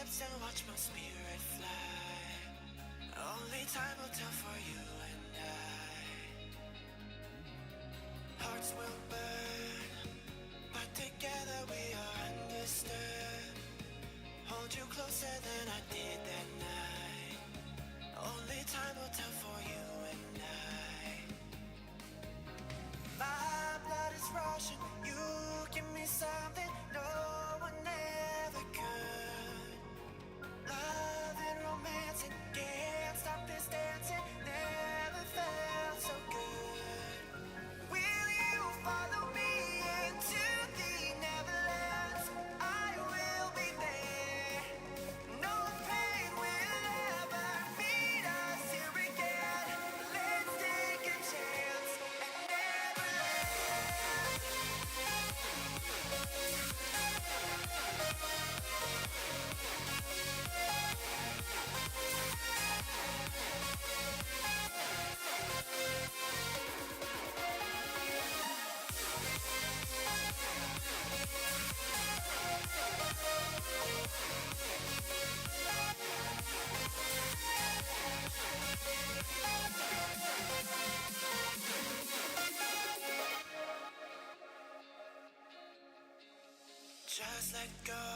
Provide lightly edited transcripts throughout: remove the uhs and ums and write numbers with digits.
thoughts and watch my spirit fly. Only time will tell for you and I. Hearts will burn, but together we are undisturbed. Hold you closer than I did that night. Only time will tell for you and I. My blood is rushing, you give me something no one ever could. Love and romance and can't stop this dancing, never felt so good. Will you follow me into the Neverlands? I will be there. No pain will ever meet us here again. Let's take a chance and Neverland. Just let go,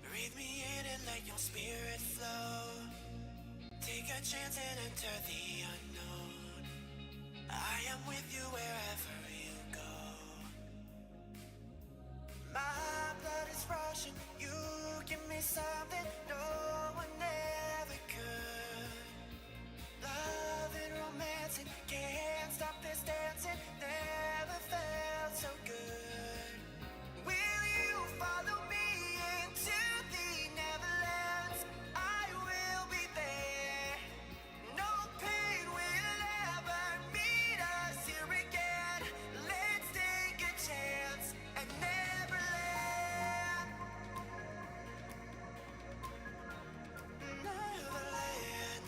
breathe me in and let your spirit flow. Take a chance and enter the unknown. I am with you wherever you go. My blood is rushing, you give me something no one ever could. Love and romance and can't stop this dancing, never felt so good. Will you follow me into the Neverlands? I will be there. No pain will ever meet us here again. Let's take a chance and Neverland. Neverland.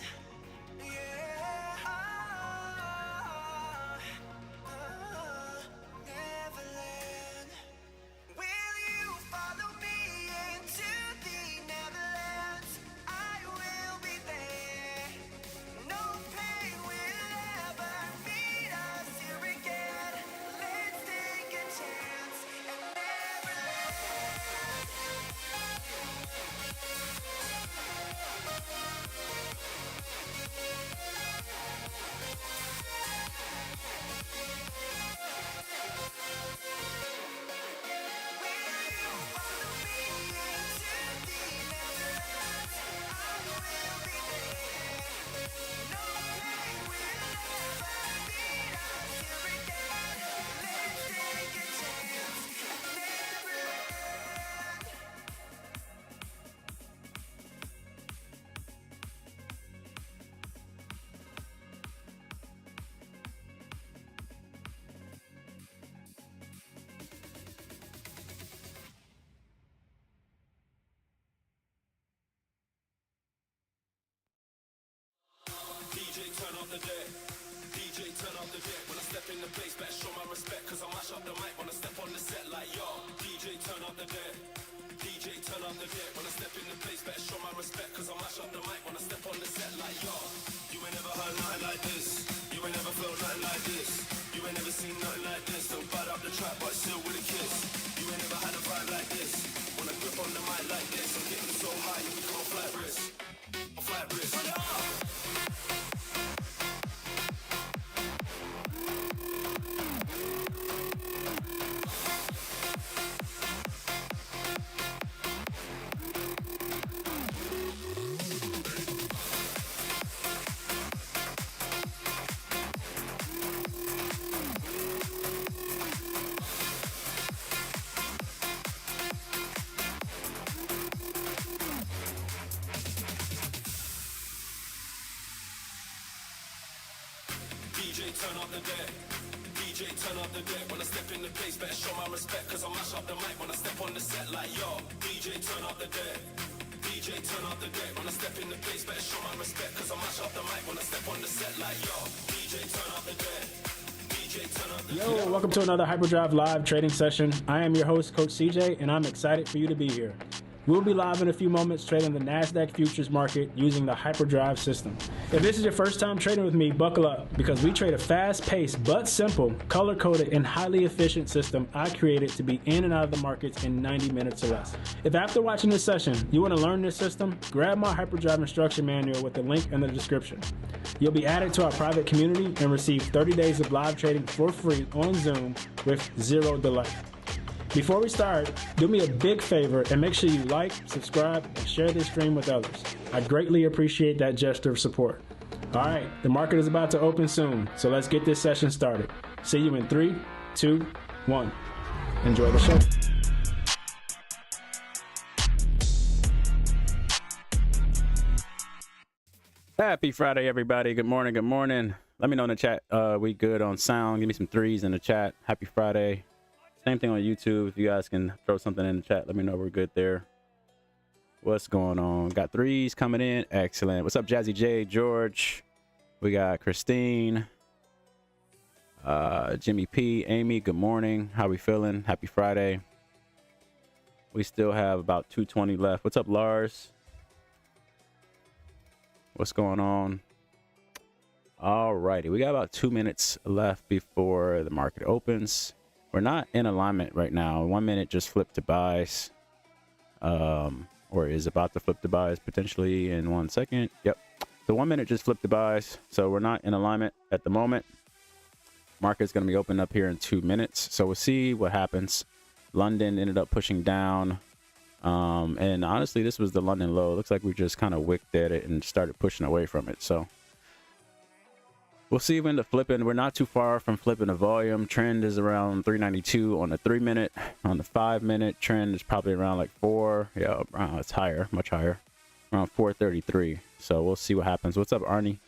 Yeah. Neverland. Will you follow me into the Neverlands? I will be there. No pain will ever meet us here again. Let's take a chance and Neverland. Will you follow me into the Neverlands? I will be there. No pain will ever meet us here again. Let's take a chance at Neverland. DJ turn up the deck. DJ turn up the deck. When I step in the place, better show my respect. Cause I mash up the mic when I step on the set like yo. DJ turn up the deck. DJ turn up the deck. When I step in the place, better show my respect. Cause I mash up the mic when I step on the set like yo. You ain't never heard nothing like this. You ain't never felt nothing like this. You ain't never seen nothing like this. Don't bite up the trap but still with a kiss. You ain't never had a vibe like this. When I grip on the mic like this, I'm getting so high you become a flight risk. A flight risk. Turn it up! DJ turn up the deck. DJ turn up the deck. When I step in the place, better show my respect. Cause I mash up the mic when I step on the set like yo. DJ turn up the deck. DJ turn up the deck. When I step in the place, better show my respect. Cause I mash up the mic when I step on the set like yo. DJ turn up the deck. DJ turn up the deck. Yo, welcome to another Hyperdrive Live trading session. I am your host, Coach CJ, and I'm excited for you to be here. We'll be live in a few moments trading the Nasdaq futures market using the hyperdrive system. If this is your first time trading with me, buckle up, because we trade a fast-paced but simple, color-coded, and highly efficient system I created to be in and out of the markets in 90 minutes or less. If after watching this session you want to learn this system, grab my hyperdrive instruction manual with the link in the description. You'll be added to our private community and receive 30 days of live trading for free on Zoom with zero delay. Before we start, do me a big favor and make sure you like, subscribe, and share this stream with others. I greatly appreciate that gesture of support. All right, the market is about to open soon, so let's get this session started. See you in 3, 2, 1. Enjoy the show. Happy Friday, everybody. Good morning. Good morning. Let me know in the chat. We good on sound. Give me some threes in the chat. Happy Friday. Same thing on YouTube. If you guys can throw something in the chat, let me know we're good there. What's going on? Got threes coming in. Excellent. What's up, Jazzy J, George? We got Christine, Jimmy P, Amy. Good morning. How we feeling? Happy Friday. We still have about 220 left. What's up, Lars? What's going on? All righty. We got about 2 minutes left before the market opens. We're not in alignment right now. 1 minute just flipped to buys, or is about to flip to buys potentially in 1 second. Yep. So 1 minute just flipped to buys. So we're not in alignment at the moment. Market's going to be open up here in 2 minutes. So we'll see what happens. London ended up pushing down. And honestly, this was the London low. Looks like we just kind of wicked at it and started pushing away from it. So we'll see when the flipping. We're not too far from flipping the volume. Trend is around 392 on the 3 minute. On the 5 minute, trend is probably around like 4. Yeah, it's higher, much higher, around 433. So we'll see what happens. What's up, Arnie?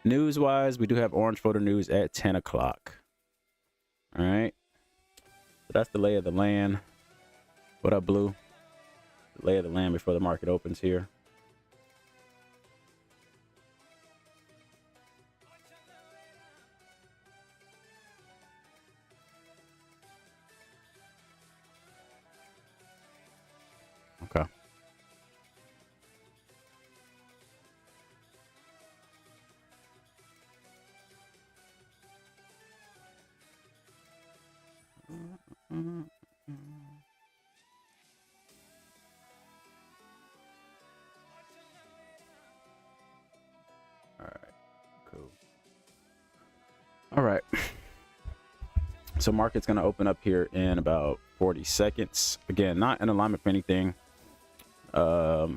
News wise, we do have orange photo news at 10 o'clock. All right. So that's the lay of the land. What up, Blue? The lay of the land before the market opens here. Okay. All right. Cool. All right. So market's going to open up here in about 40 seconds. Again, not in alignment for anything. The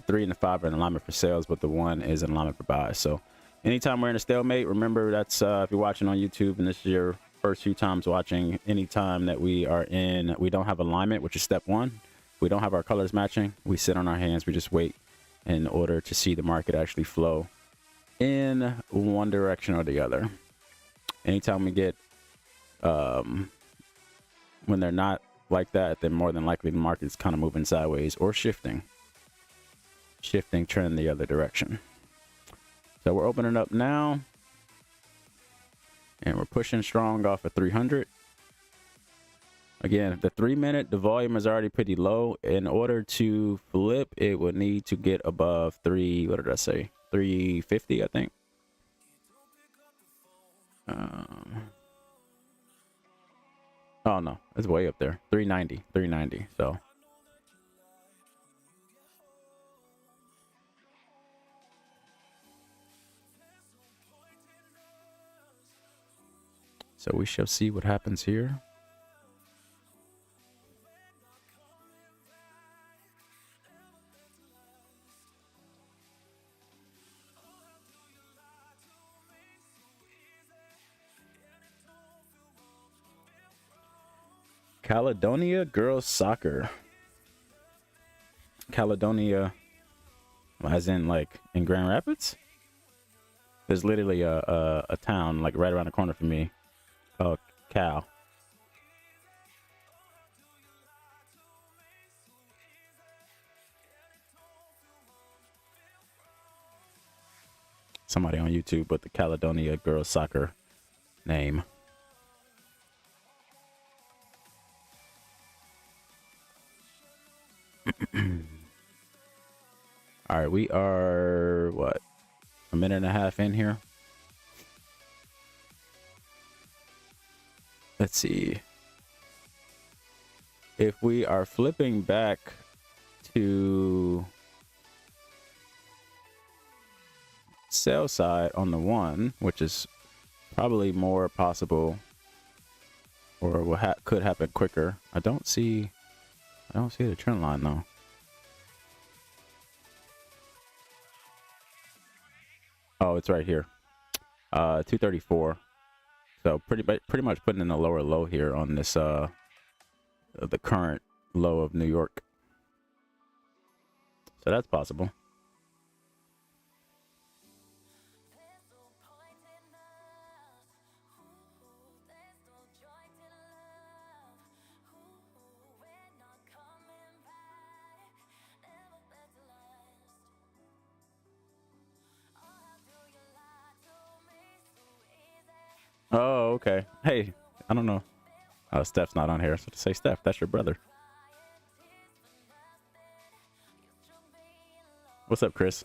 3 and the 5 are in alignment for sales, but the 1 is in alignment for buys. So anytime we're in a stalemate, remember that's if you're watching on YouTube and this is your first few times watching, anytime that we don't have alignment, which is step 1. We don't have our colors matching. We sit on our hands. We just wait in order to see the market actually flow in one direction or the other. Anytime we get when they're not like that, then more than likely the market's kind of moving sideways or shifting trend the other direction. So we're opening up now and we're pushing strong off of 300. Again, the 3 minute, the volume is already pretty low. In order to flip, it would need to get above 350, I think. Oh no, it's way up there. 390. So we shall see what happens here. Caledonia girls soccer. Caledonia, as in like in Grand Rapids? There's literally a town like right around the corner from me called Cal. Somebody on YouTube put the Caledonia girls soccer name. All right, we are what, a minute and a half in here. Let's see. If we are flipping back to sell side on the one, which is probably more possible, or what could happen quicker. I don't see the trend line though. Oh, it's right here. 234. So pretty much putting in a lower low here on this the current low of New York. So that's possible. Oh, okay. Hey, I don't know. Oh, Steph's not on here. So to say, Steph, that's your brother. What's up, Chris?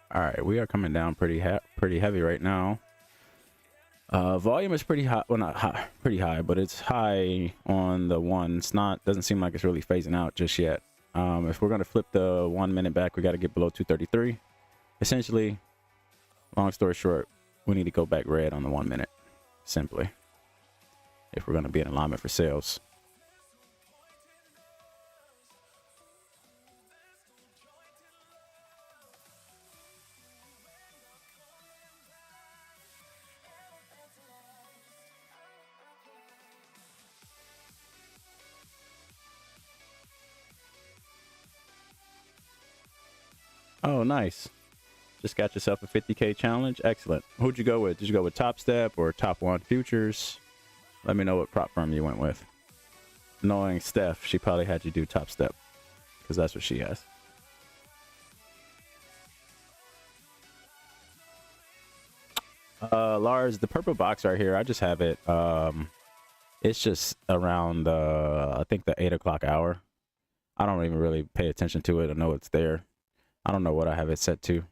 All right, we are coming down pretty heavy right now. Volume is pretty high. Well, not high, pretty high, but it's high on the one. It's not, doesn't seem like it's really phasing out just yet. If we're going to flip the 1 minute back, we got to get below 233. Essentially, long story short, we need to go back red on the 1 minute, simply, if we're going to be in alignment for sales. Oh, nice. Just got yourself a 50K challenge. Excellent. Who'd you go with? Did you go with Top Step or TopOne Futures? Let me know what prop firm you went with. Knowing Steph, she probably had you do Top Step because that's what she has. Lars, the purple box right here, I just have it. It's just around, I think the 8 o'clock hour. I don't even really pay attention to it. I know it's there. I don't know what I have it set to.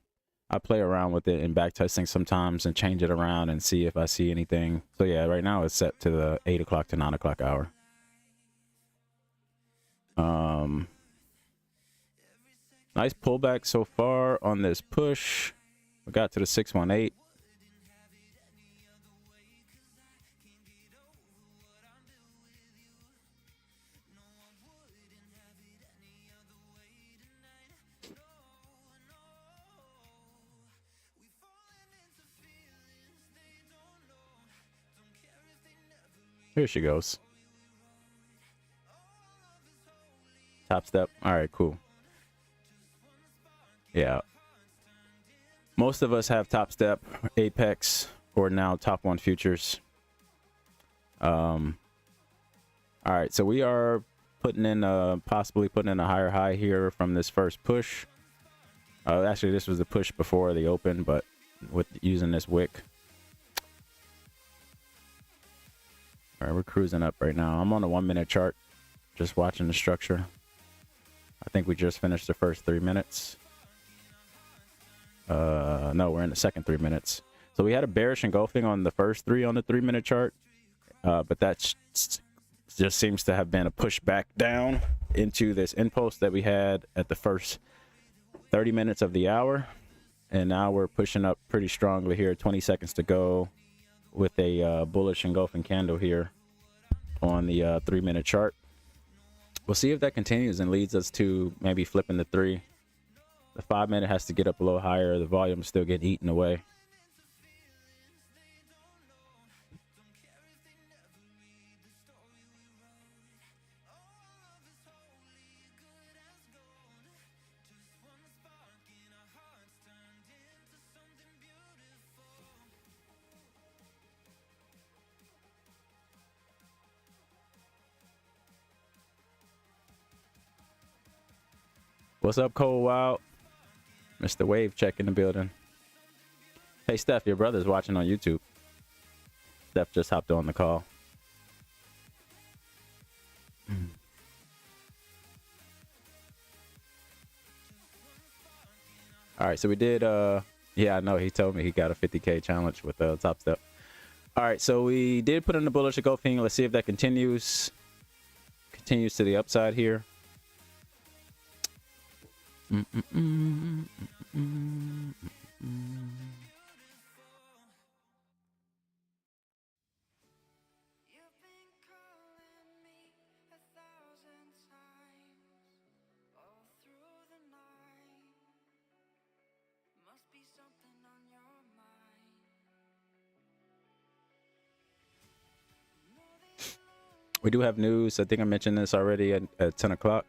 I play around with it in back testing sometimes and change it around and see if I see anything. So yeah, right now it's set to the 8 o'clock to 9 o'clock hour. Nice pullback so far on this push. We got to the 618. Here she goes. Top Step. All right, cool. Yeah. Most of us have Top Step, Apex, or now TopOne Futures. All right, so we are putting in possibly putting in a higher high here from this first push. Actually, this was the push before the open, but with using this wick. All right, we're cruising up right now. I'm on a 1 minute chart, just watching the structure. I think we just finished the first 3 minutes. No, we're in the second 3 minutes. So we had a bearish engulfing on the first 3 on the 3 minute chart, but that just seems to have been a push back down into this impulse that we had at the first 30 minutes of the hour. And now we're pushing up pretty strongly here. 20 seconds to go with a bullish engulfing candle here on the 3 minute chart. We'll see if that continues and leads us to maybe flipping the 3. The 5 minute has to get up a little higher. The volume is still getting eaten away. What's up, Cole Wild? Mr. Wave check in the building. Hey, Steph, your brother's watching on YouTube. Steph just hopped on the call. All right, so we did. Yeah, I know. He told me he got a 50K challenge with Top Step. All right, so we did put in the bullish engulfing. Let's see if that continues. Continues to the upside here. You've been calling me 1,000 times all through the night. Must be something on your mind. We do have news. I think I mentioned this already at 10 o'clock.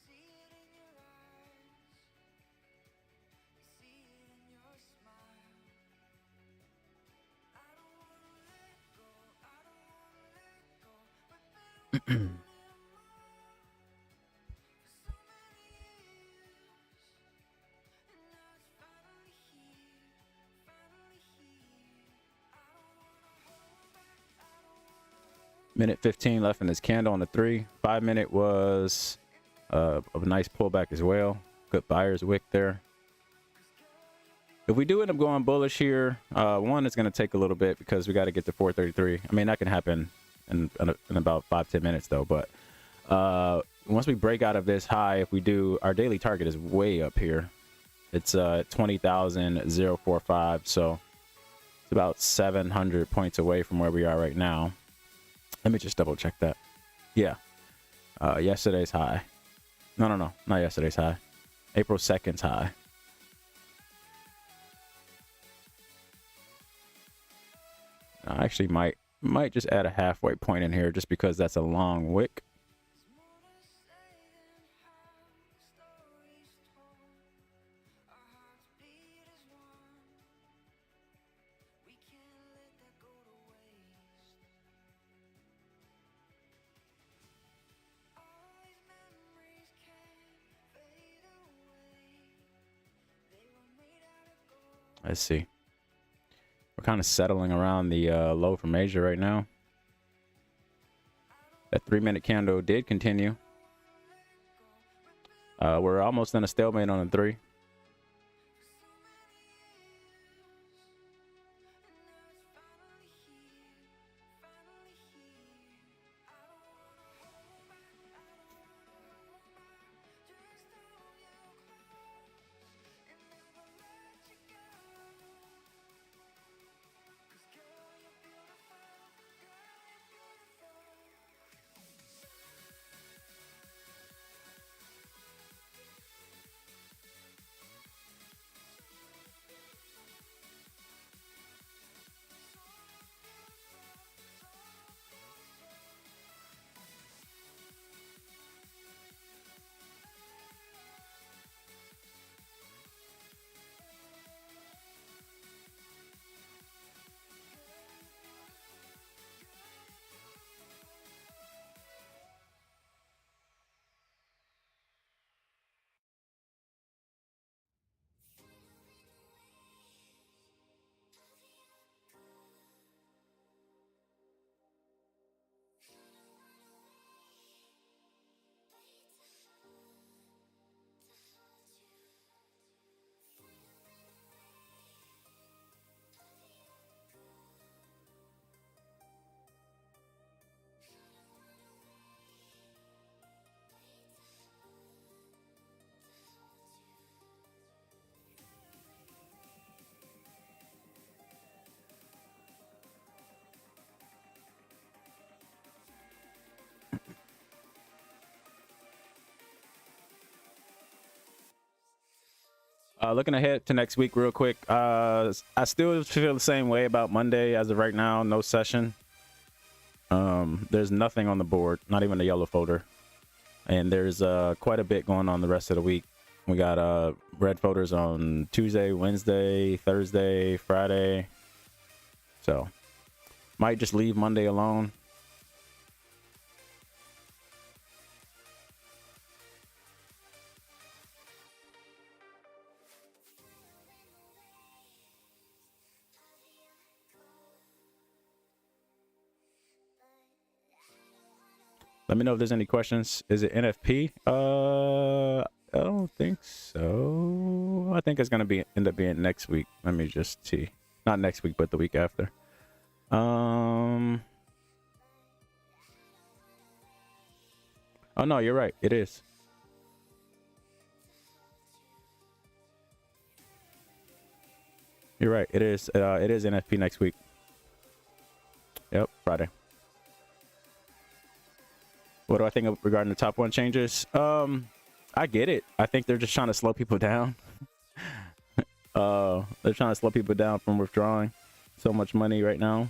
See it in your eyes. See it in your smile. I don't wanna let go. I don't wanna let go. We've been wanting more for so many years, and now it's finally here. Finally here. I don't wanna hold back. I don't wanna hold. Minute 15 left in this candle on the 3. 5 minute was a nice pullback as well. Good buyer's wick there. If we do end up going bullish here, one, it's going to take a little bit because we got to get to 433. I mean, that can happen in about 5-10 minutes though. But once we break out of this high, if we do, our daily target is way up here. It's 20,045. So it's about 700 points away from where we are right now. Let me just double check that. Yeah. Yesterday's high. No, not yesterday's high. April 2nd's high. I actually might just add a halfway point in here just because that's a long wick. Let's see. We're kind of settling around the low from Asia right now. That 3-minute candle did continue. We're almost in a stalemate on the 3. Looking ahead to next week real quick. I still feel the same way about Monday as of right now. No session. There's nothing on the board, not even a yellow folder. And there's quite a bit going on the rest of the week. We got red folders on Tuesday, Wednesday, Thursday, Friday. So might just leave Monday alone. Let me know if there's any questions. Is it NFP? I don't think so. I think it's gonna end up being next week. Let me just see. Not next week, but the week after. Oh no, you're right. It is. You're right. It is. It is NFP next week. Yep, Friday. What do I think regarding the TopOne changes? I get it. I think they're just trying to slow people down. They're trying to slow people down from withdrawing so much money right now.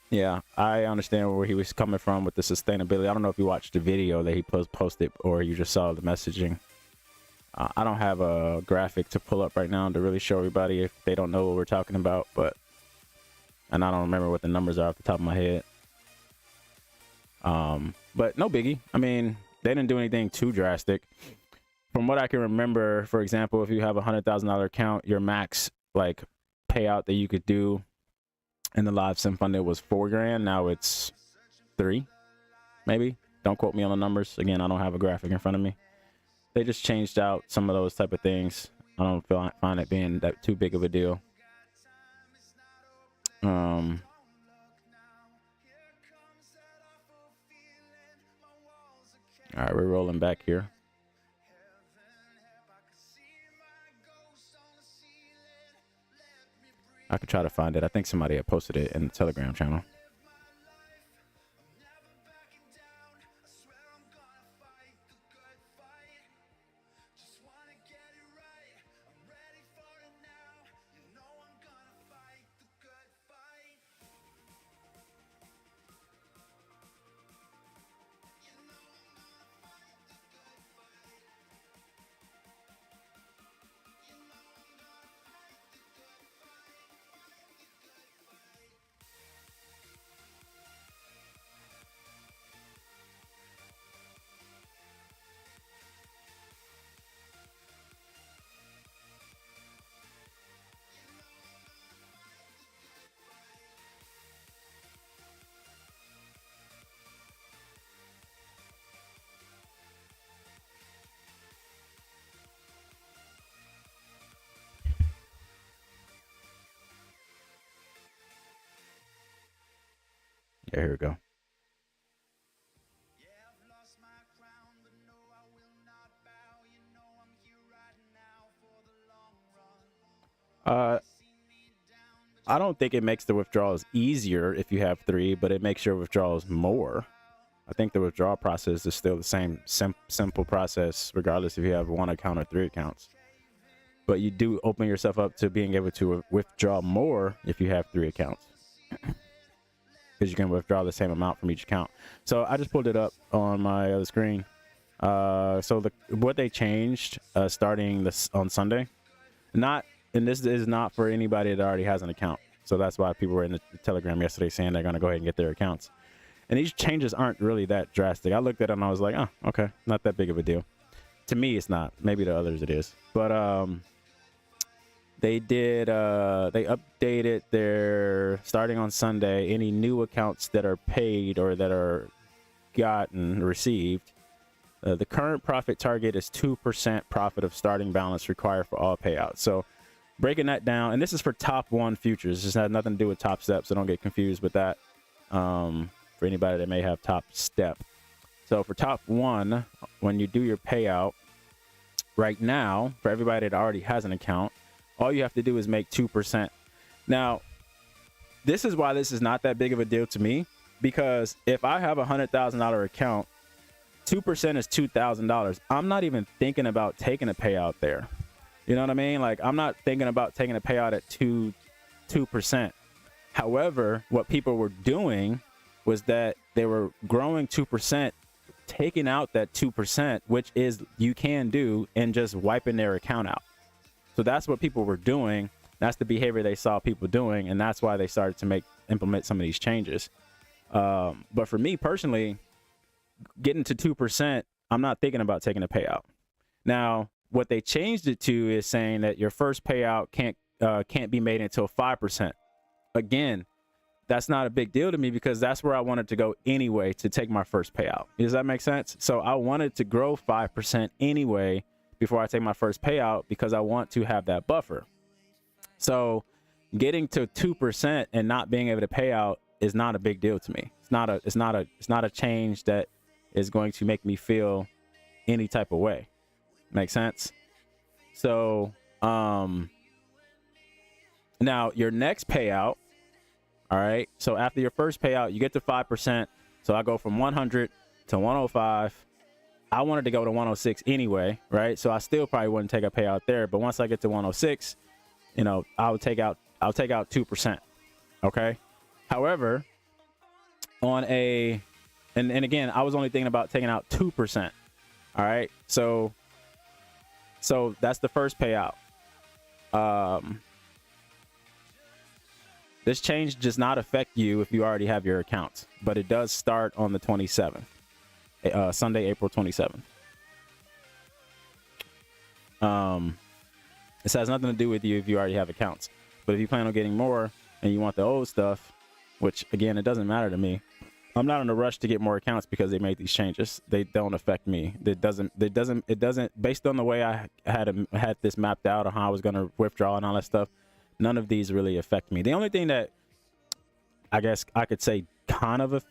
Yeah, I understand where he was coming from with the sustainability. I don't know if you watched the video that he posted or you just saw the messaging. I don't have a graphic to pull up right now to really show everybody if they don't know what we're talking about, and I don't remember what the numbers are off the top of my head. But no biggie. I mean, they didn't do anything too drastic. From what I can remember, for example, if you have $100,000 account, your max like payout that you could do in the live sim fund, it was $4 grand. Now it's 3, maybe. Don't quote me on the numbers. Again, I don't have a graphic in front of me. They just changed out some of those type of things. I don't find it being that too big of a deal. All right, we're rolling back here. I could try to find it. I think somebody had posted it in the Telegram channel. Yeah, here we go. I don't think it makes the withdrawals easier if you have 3, but it makes your withdrawals more. I think the withdrawal process is still the same simple process, regardless if you have 1 account or 3 accounts. But you do open yourself up to being able to withdraw more if you have 3 accounts. Because you can withdraw the same amount from each account. So I just pulled it up on my other screen. So what they changed starting on Sunday, and this is not for anybody that already has an account. So that's why people were in the Telegram yesterday saying they're going to go ahead and get their accounts. And these changes aren't really that drastic. I looked at it and I was like, oh, okay, not that big of a deal. To me, it's not. Maybe to others it is. But they updated their, starting on Sunday, any new accounts that are paid or that are received. The current profit target is 2% profit of starting balance required for all payouts. So breaking that down, and this is for TopOne futures. This has nothing to do with Top Step, so don't get confused with that. For anybody that may have Top Step. So for TopOne, when you do your payout, right now, for everybody that already has an account, all you have to do is make 2%. Now, this is why this is not that big of a deal to me, because if I have a $100,000 account, 2% is $2,000. I'm not even thinking about taking a payout there. You know what I mean? Like, I'm not thinking about taking a payout at 2%. However, what people were doing was that they were growing 2%, taking out that 2%, which is you can do, and just wiping their account out. So that's what people were doing. That's the behavior they saw people doing, and that's why they started to implement some of these changes. But for me personally, getting to 2%, I'm not thinking about taking a payout. Now, what they changed it to is saying that your first payout can't be made until 5%. Again, that's not a big deal to me because that's where I wanted to go anyway to take my first payout. Does that make sense? So I wanted to grow 5% anyway before I take my first payout because I want to have that buffer. So getting to 2% and not being able to pay out is not a big deal to me. It's not a change that is going to make me feel any type of way. Make sense? So now your next payout, all right, so after your first payout you get to 5%. So I go from 100 to 105. I wanted to go to 106 anyway, right? So I still probably wouldn't take a payout there, but once I get to 106, you know, I'll take out 2%. Okay. However, on a and again, I was only thinking about taking out 2%. All right. So that's the first payout. This change does not affect you if you already have your accounts, but it does start on the 27th, Sunday, April 27th. This has nothing to do with you if you already have accounts, but if you plan on getting more and you want the old stuff, which again, it doesn't matter to me. I'm not in a rush to get more accounts because they made these changes. They don't affect me. It doesn't, based on the way I had this mapped out on how I was going to withdraw and all that stuff. None of these really affect me. The only thing that I guess I could say kind of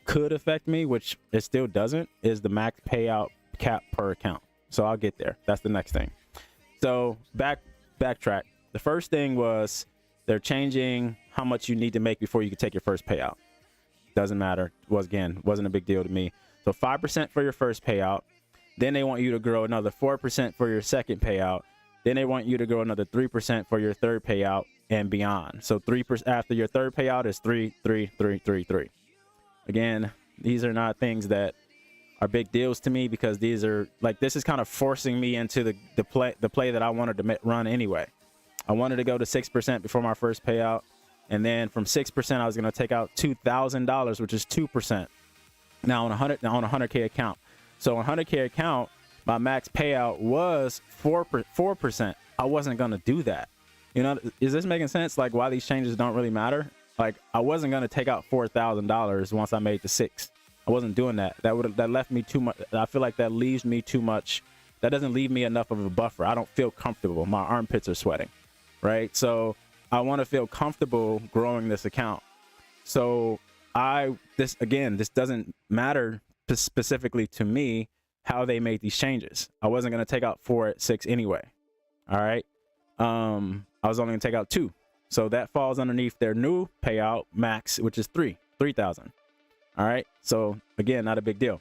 could affect me, which it still doesn't, is the max payout cap per account. So I'll get there. That's the next thing. So backtrack. The first thing was they're changing how much you need to make before you can take your first payout. Doesn't matter. Wasn't a big deal to me. So 5% for your first payout. Then they want you to grow another 4% for your second payout. Then they want you to grow another 3% for your third payout and beyond. So 3% after your third payout is 3, 3, 3, 3, 3. Again, these are not things that are big deals to me because these are like, this is kind of forcing me into the play that I wanted to run anyway. I wanted to go to 6% before my first payout. And then from 6%, I was going to take out $2,000, which is 2%. Now on a 100K account. So on a 100K account, my max payout was 4%. I wasn't going to do that. You know, is this making sense? Like why these changes don't really matter? Like I wasn't going to take out $4,000 once I made the 6. I wasn't doing that. That left me too much. I feel like that leaves me too much. That doesn't leave me enough of a buffer. I don't feel comfortable. My armpits are sweating, right? So I want to feel comfortable growing this account. So this doesn't matter specifically to me how they made these changes. I wasn't going to take out 4 at 6 anyway. All right. I was only going to take out 2. So that falls underneath their new payout max, which is 3,000. All right. So again, not a big deal.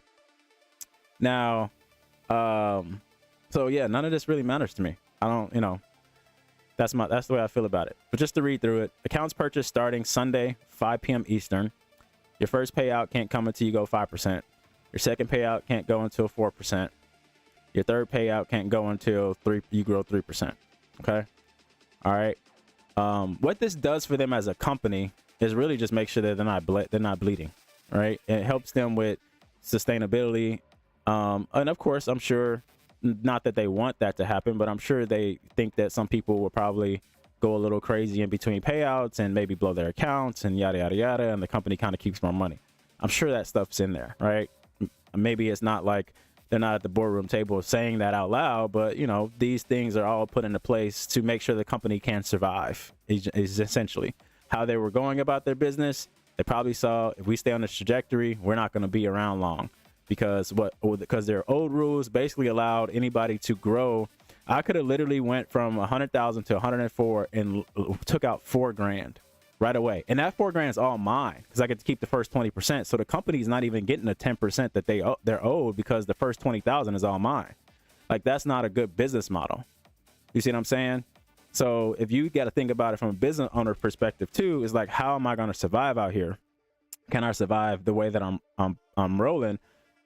Now, so yeah, none of this really matters to me. I don't, that's the way I feel about it. But just to read through it, accounts purchased starting Sunday, 5 p.m. Eastern. Your first payout can't come until you go 5%. Your second payout can't go until 4%. Your third payout can't go until you grow 3%. Okay. All right. What this does for them as a company is really just make sure that they're not bleeding. Right. It helps them with sustainability. And of course, I'm sure not that they want that to happen, but I'm sure they think that some people will probably go a little crazy in between payouts and maybe blow their accounts and yada, yada, yada. And the company kind of keeps more money. I'm sure that stuff's in there. Right. Maybe it's not like they're not at the boardroom table saying that out loud, but these things are all put into place to make sure the company can survive is essentially how they were going about their business. They probably saw if we stay on this trajectory, we're not going to be around long because their old rules basically allowed anybody to grow. I could have literally went from 100,000 to 104 and took out $4,000 right away. And that $4,000 is all mine because I get to keep the first 20%. So the company's not even getting the 10% that they're owed because the first 20,000 is all mine. Like that's not a good business model. You see what I'm saying? So if you got to think about it from a business owner perspective too, is like, how am I going to survive out here? Can I survive the way that I'm rolling?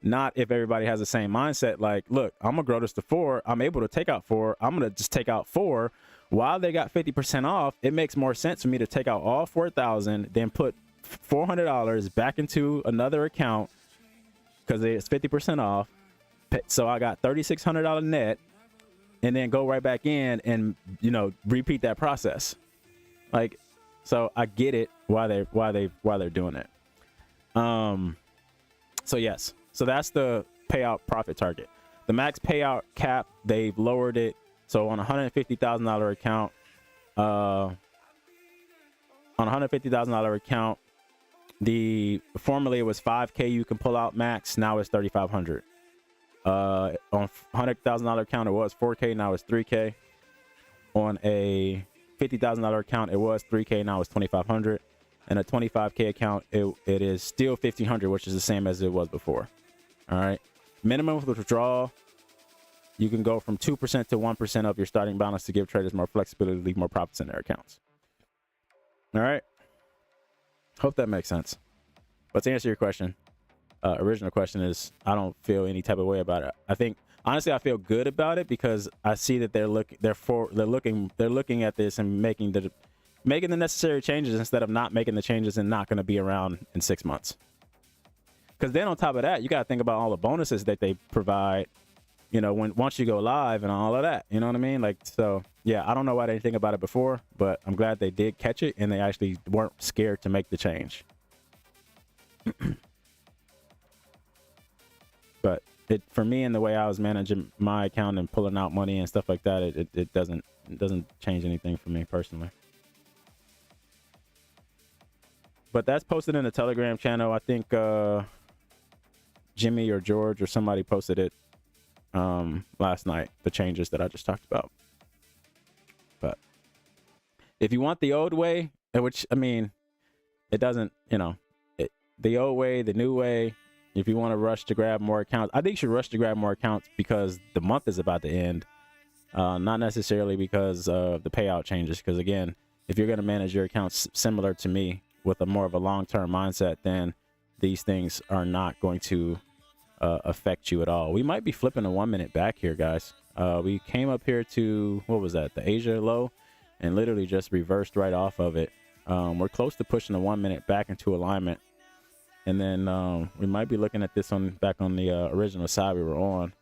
Not if everybody has the same mindset. Like, look, I'm gonna grow this to 4. I'm able to take out 4. I'm gonna just take out 4. While they got 50% off, it makes more sense for me to take out all 4,000, then put $400 back into another account because it's 50% off. So I got $3,600 net. And then go right back in and, repeat that process. Like, So I get it why they're doing it. So yes, so that's the payout profit target. The max payout cap, they've lowered it. So on a $150,000 account, on a $150,000 account, formerly it was 5K you can pull out max. Now it's 3,500. On $100,000 account, it was 4K. Now it's 3K. On a $50,000 account, it was 3K. Now it's 2,500. And a 25K account, it is still 1,500, which is the same as it was before. All right. Minimum withdrawal, you can go from 2% to 1% of your starting balance to give traders more flexibility to leave more profits in their accounts. All right. Hope that makes sense. But to answer your question, original question is, I don't feel any type of way about it. I think honestly, I feel good about it because I see that they're looking at this and making the necessary changes instead of not making the changes and not going to be around in 6 months. Because then on top of that, you got to think about all the bonuses that they provide, you know, once you go live and all of that, you know what I mean? Like, so yeah, I don't know why they didn't think about it before, but I'm glad they did catch it and they actually weren't scared to make the change. But for me and the way I was managing my account and pulling out money and stuff like that, it doesn't change anything for me personally. But that's posted in the Telegram channel. I think Jimmy or George or somebody posted it last night, the changes that I just talked about. But if you want the old way, which, I mean, it doesn't, you know, the old way, the new way, if you want to rush to grab more accounts, I think you should rush to grab more accounts because the month is about to end, not necessarily because of the payout changes. Because again, if you're going to manage your accounts similar to me with a more of a long-term mindset, then these things are not going to affect you at all. We might be flipping a 1 minute back here, guys. We came up here to, what was that, the Asia low, and literally just reversed right off of it. We're close to pushing the 1 minute back into alignment, and then we might be looking at this back on the original side we were on,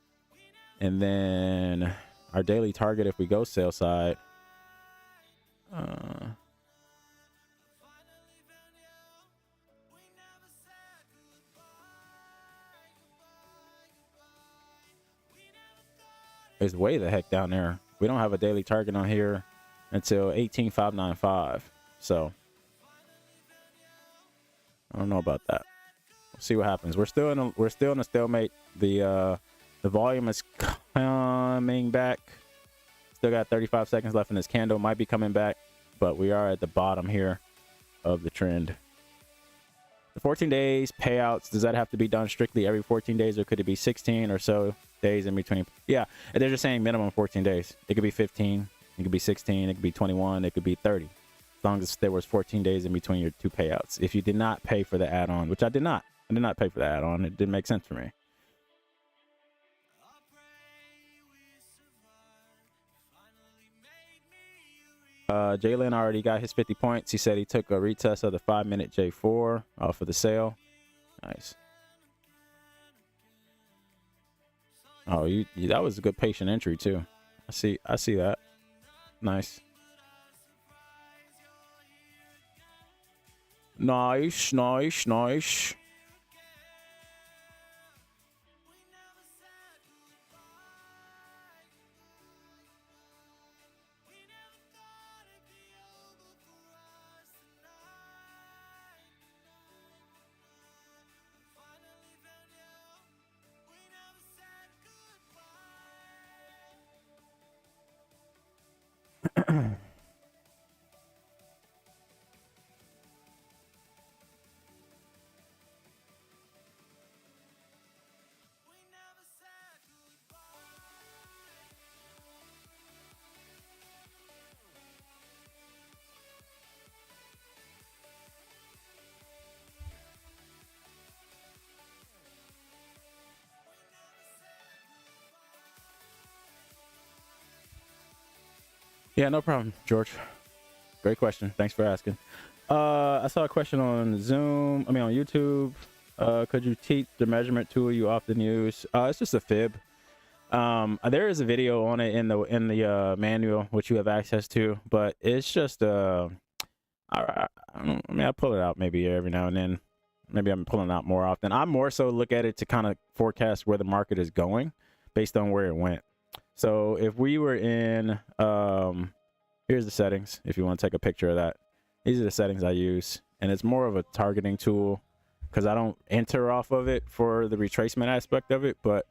and then our daily target if we go sell side. Is way the heck down there. We don't have a daily target on here until 18,595. So I don't know about that. We'll see what happens. We're still in a stalemate. The volume is coming back. Still got 35 seconds left in this candle. Might be coming back, but we are at the bottom here of the trend. The 14 days payouts, does that have to be done strictly every 14 days, or could it be 16 or so days in between? Yeah, they're just saying minimum 14 days. It could be 15, it could be 16, it could be 21, it could be 30. As long as there was 14 days in between your two payouts. If you did not pay for the add-on, which I did not pay for the add-on. It didn't make sense for me. Jalen already got his 50 points. He said he took a retest of the 5-minute J4 for the sale. Nice. Oh, you that was a good patient entry too. I see that. Nice. Nice. Yeah, no problem, George. Great question. Thanks for asking. I saw a question on on YouTube. Could you teach the measurement tool you often use? It's just a fib. There is a video on it in the manual which you have access to, but it's just I I mean, I pull it out maybe every now and then. Maybe I'm pulling it out more often. I more so look at it to kind of forecast where the market is going based on where it went. So if we were in, here's the settings. If you want to take a picture of that, these are the settings I use, and it's more of a targeting tool because I don't enter off of it for the retracement aspect of it. But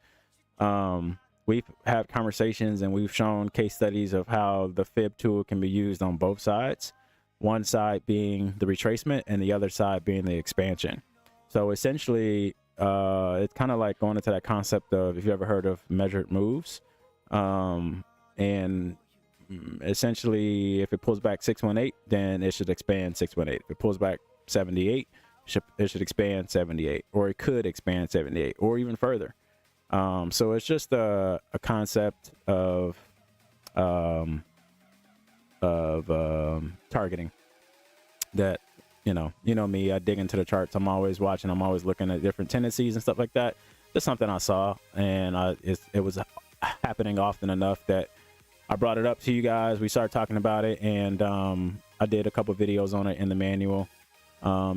we've had conversations and we've shown case studies of how the fib tool can be used on both sides. One side being the retracement and the other side being the expansion. So essentially, it's kind of like going into that concept of, if you ever heard of measured moves, and essentially if it pulls back 618, then it should expand 618. If it pulls back 78, it should expand 78, or it could expand 78 or even further. So it's just a concept of targeting that, you know me, I dig into the charts. I'm always watching, I'm always looking at different tendencies and stuff like that. Just something I saw, and it was happening often enough that I brought it up to you guys. We started talking about it, and I did a couple videos on it in the manual,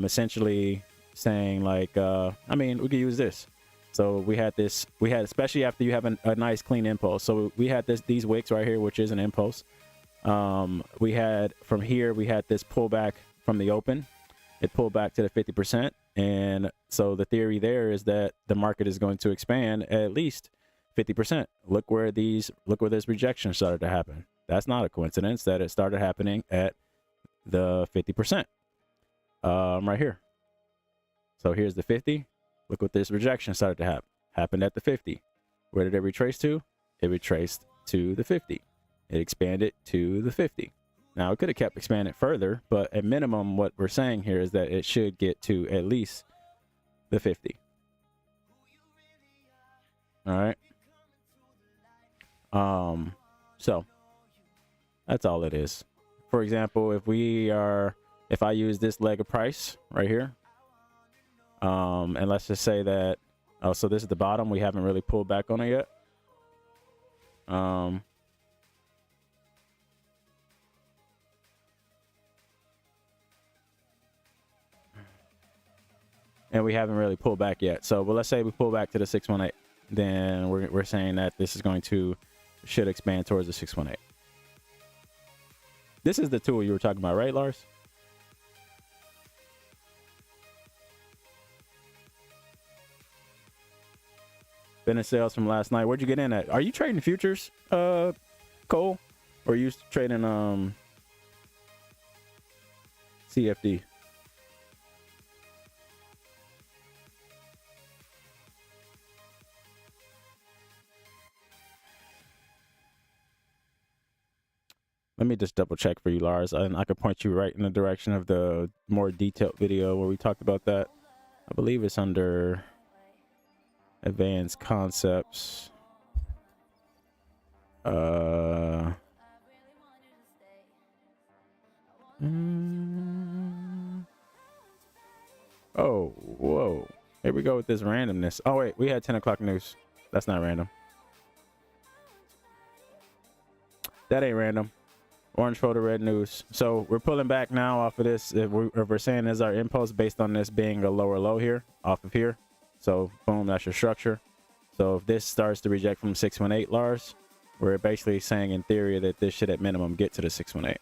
essentially saying like, I mean, we could use this. So we had, especially after you have a nice clean impulse. So we had these wicks right here, which is an impulse. We had from here, we had this pullback from the open. It pulled back to the 50%. And so the theory there is that the market is going to expand at least 50%. Look where this rejection started to happen. That's not a coincidence that it started happening at the 50%, right here. So here's the 50. Look what this rejection started to happen. Happened at the 50. Where did it retrace to? It retraced to the 50. It expanded to the 50. Now, it could have kept expanding further, but at minimum, what we're saying here is that it should get to at least the 50. All right. So that's all it is. For example, if I use this leg of price right here, and let's just say that, so this is the bottom. We haven't really pulled back on it yet. And we haven't really pulled back yet. So, but let's say we pull back to the 618, then we're saying that this is should expand towards the 618. This is the tool you were talking about, right, Lars? Finished sales from last night. Where'd you get in at? Are you trading futures, Cole? Or are you trading CFD? Let me just double check for you, Lars, and I can point you right in the direction of the more detailed video where we talked about that. I believe it's under advanced concepts. Oh, whoa. Here we go with this randomness. Oh, wait, we had 10 o'clock news. That's not random. That ain't random. Orange folder, red news. So we're pulling back now off of this. If we're saying there's our impulse based on this being a lower low here, off of here. So boom, that's your structure. So if this starts to reject from 618, Lars, we're basically saying in theory that this should at minimum get to the 618.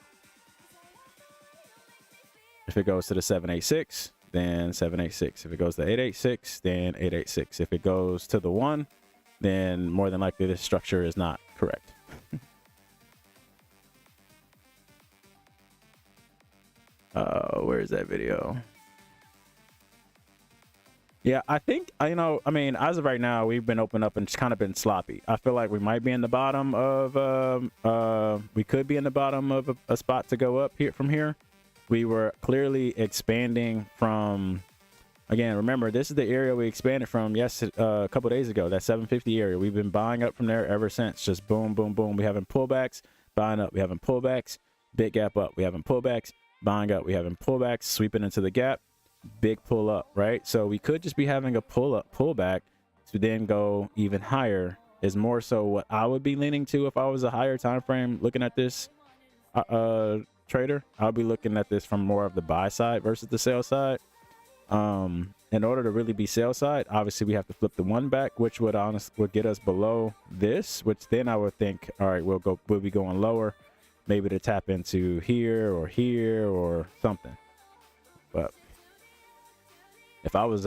If it goes to the 786, then 786. If it goes to 886, then 886. If it goes to the 1, then more than likely this structure is not correct. Where is that video? Yeah, I think, I mean, as of right now, we've been open up and just kind of been sloppy. I feel like we might be in the bottom of, we could be in the bottom of a spot to go up here from here. We were clearly expanding from, again, remember, this is the area we expanded from, a couple days ago, that 750 area. We've been buying up from there ever since, just boom, boom, boom. We haven't pullbacks, buying up, we haven't pullbacks, big gap up, we haven't pullbacks, buying up, we haven't pullbacks, sweeping into the gap, big pull up, right? So we could just be having a pullback to then go even higher is more so what I would be leaning to if I was a higher time frame looking at this trader. I'll be looking at this from more of the buy side versus the sell side. In order to really be sell side, obviously we have to flip the one back, which would get us below this, which then I would think, all right, we'll be going lower, maybe to tap into here or something. But if I was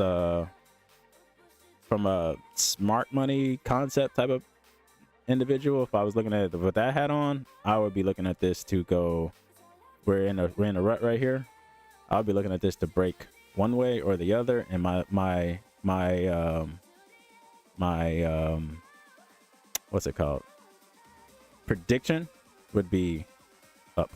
from a smart money concept type of individual, if I was looking at it with that hat on, I would be looking at this to go, we're in a rut right here. I'll be looking at this to break one way or the other, and my what's it called, prediction would be up.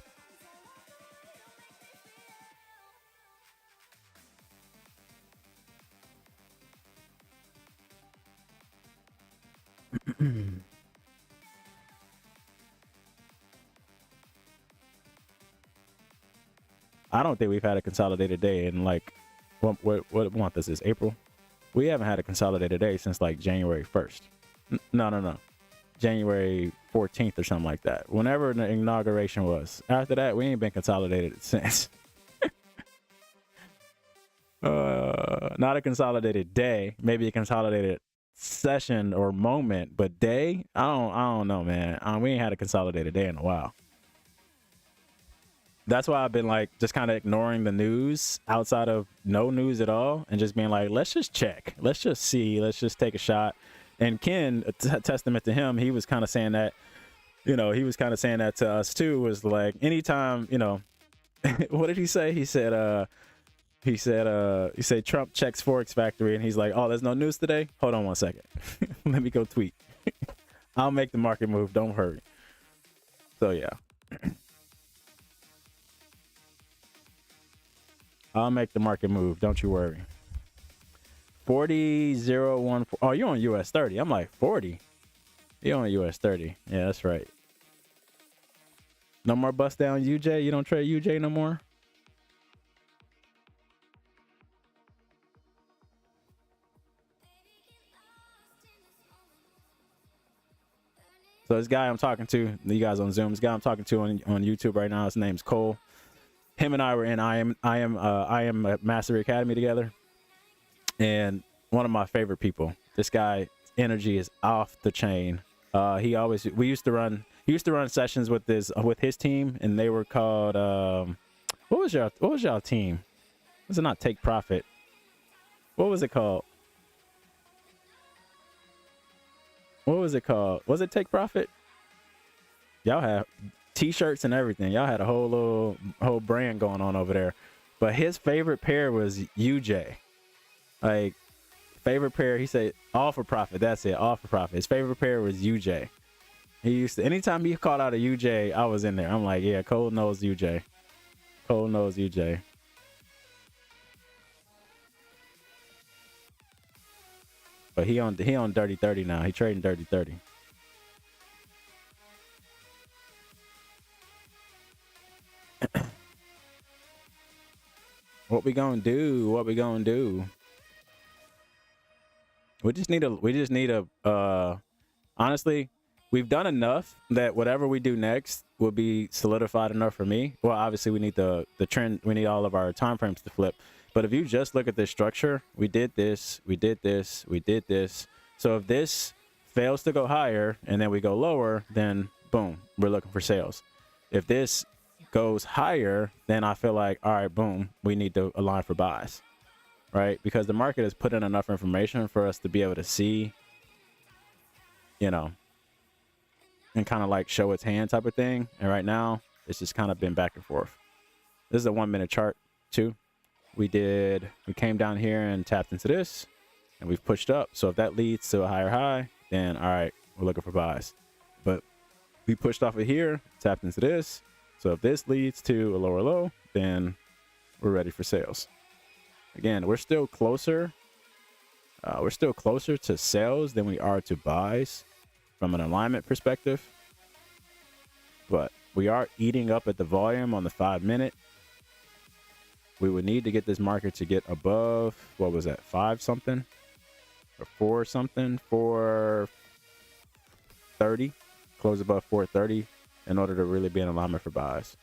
I don't think we've had a consolidated day in like, what month is this? April? We haven't had a consolidated day since like January 1st. No. January 14th or something like that. Whenever the inauguration was. After that, we ain't been consolidated since. Not a consolidated day, maybe a consolidated session or moment, but day, I don't know, man. We ain't had a consolidated day in a while. That's why I've been like just kind of ignoring the news outside of no news at all, and just being like, let's just check, let's just see, let's just take a shot. And Ken, a testament to him, he was kind of saying that, to us too, was like, anytime, what did he say? He said Trump checks Forex Factory, and he's like, oh, there's no news today? Hold on one second. Let me go tweet. I'll make the market move. Don't hurry. So, yeah. I'll make the market move. Don't you worry. 40.014. Oh, you're on US 30. I'm like, 40? You're on US 30. Yeah, that's right. No more bust down UJ? You don't trade UJ no more? So this guy I'm talking to, you guys on Zoom, this guy I'm talking to on YouTube right now, his name's Cole. Him and I were in I am Mastery Academy together, and one of my favorite people. This guy energy is off the chain. We used to run sessions with his team, and they were called what was y'all team? Was it not Take Profit? What was it called? Was it Take Profit? Y'all have t-shirts and everything. Y'all had a whole brand going on over there. But his favorite pair was UJ. Like, favorite pair, he said all for profit. That's it, all for profit. His favorite pair was UJ. He used to, anytime he called out a UJ, I was in there. I'm like, yeah, Cole knows UJ. Cole knows UJ. But he on Dirty 30 now. He trading Dirty 30. What we gonna do? We just need a honestly, we've done enough that whatever we do next will be solidified enough for me. Well, obviously we need the trend, we need all of our time frames to flip. But if you just look at this structure, we did this. So if this fails to go higher and then we go lower, then boom, we're looking for sales. If this goes higher, then I feel like, all right, boom, we need to align for buys, right? Because the market has put in enough information for us to be able to see, and kind of like show its hand type of thing. And right now, it's just kind of been back and forth. This is a 1 minute chart too. We came down here and tapped into this, and we've pushed up. So if that leads to a higher high, then all right, we're looking for buys. But we pushed off of here, tapped into this. So if this leads to a lower low, then we're ready for sales. Again, we're still closer. We're still closer to sales than we are to buys from an alignment perspective. But we are eating up at the volume on the 5 minute. We would need to get this market to get above, what was that, 5 something or 4 something, 430, close above 430 in order to really be in alignment for buys.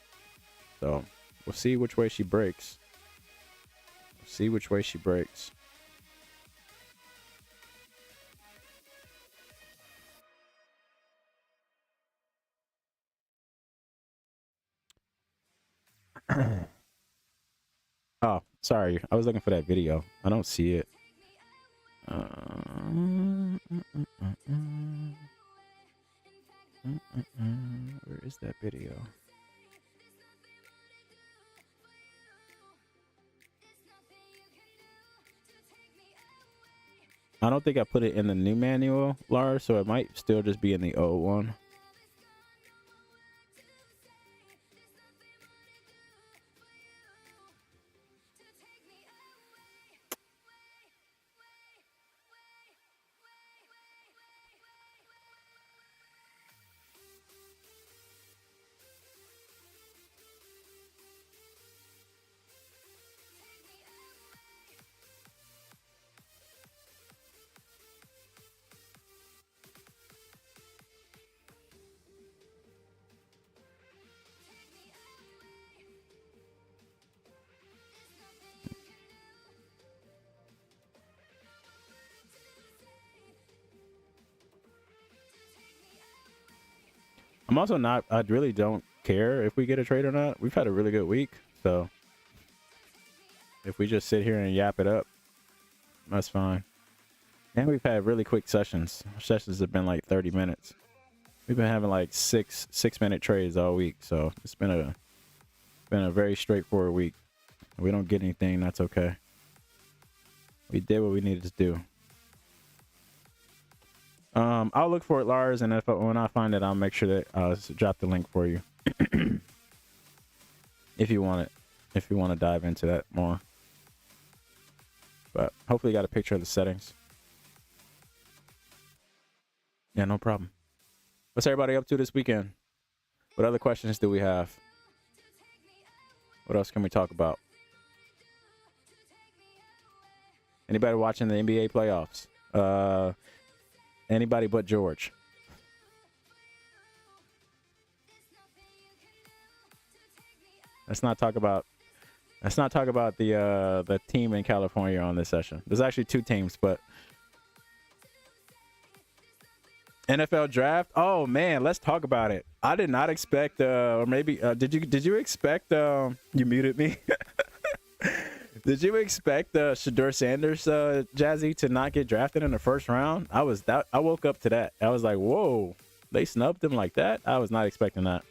So we'll see which way she breaks. See which way she breaks. Oh, sorry. I was looking for that video. I don't see it. Where is that video? I don't think I put it in the new manual, Lars, so it might still just be in the old one. I'm also not, I really don't care if we get a trade or not. We've had a really good week. So if we just sit here and yap it up, that's fine. And we've had really quick sessions. Our sessions have been like 30 minutes. We've been having like six-minute trades all week. So it's been a very straightforward week. If we don't get anything, that's okay. We did what we needed to do. I'll look for it, Lars, and when I find it, I'll make sure that I'll drop the link for you. If you want it, if you want to dive into that more. But hopefully you got a picture of the settings. Yeah, no problem. What's everybody up to this weekend? What other questions do we have? What else can we talk about? Anybody watching the NBA playoffs? Anybody but George. Let's not talk about the team in California on this session. There's actually two teams, but NFL draft. Oh man, let's talk about it. I did not expect or maybe did you expect you muted me? Did you expect Shedeur Sanders, Jazzy, to not get drafted in the first round? I woke up to that. I was like, whoa, they snubbed him like that? I was not expecting that.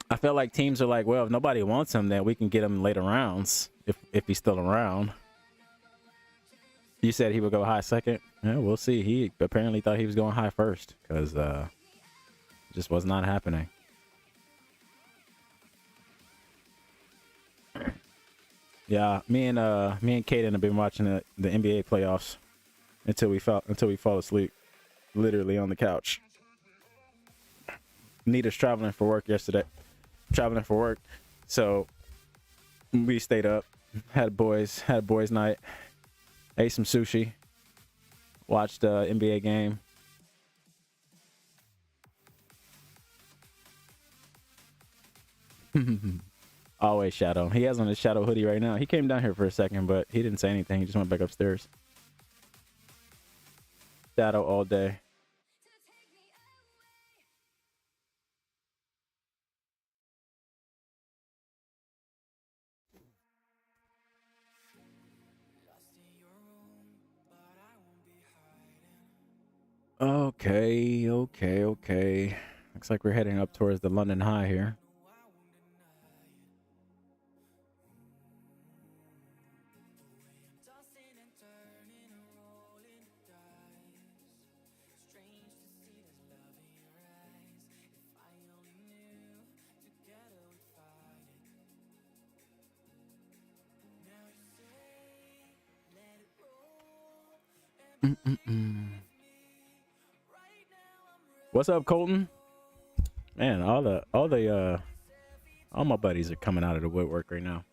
I felt like teams are like, well, if nobody wants him, then we can get him later rounds if he's still around. You said he would go high second. Yeah, we'll see. He apparently thought he was going high first because it just was not happening. Yeah, me and Kaden have been watching the NBA playoffs until we fall asleep, literally on the couch. Nita's traveling for work, so we stayed up, had boys night, ate some sushi, watched the NBA game. Always Shadow. He has on his Shadow hoodie right now. He came down here for a second, but he didn't say anything. He just went back upstairs. Shadow all day. Okay. Looks like we're heading up towards the London High here. What's up, Colton? Man, all my buddies are coming out of the woodwork right now.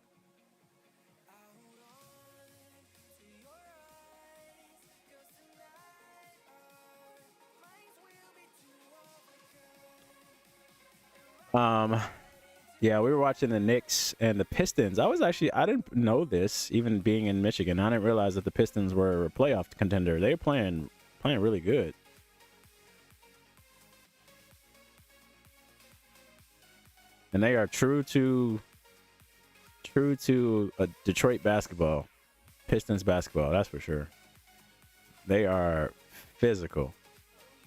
Um, yeah, we were watching the Knicks and the Pistons. I didn't know this, even being in Michigan. I didn't realize that the Pistons were a playoff contender. They were playing really good. And they are true to Detroit basketball, Pistons basketball, that's for sure. They are physical,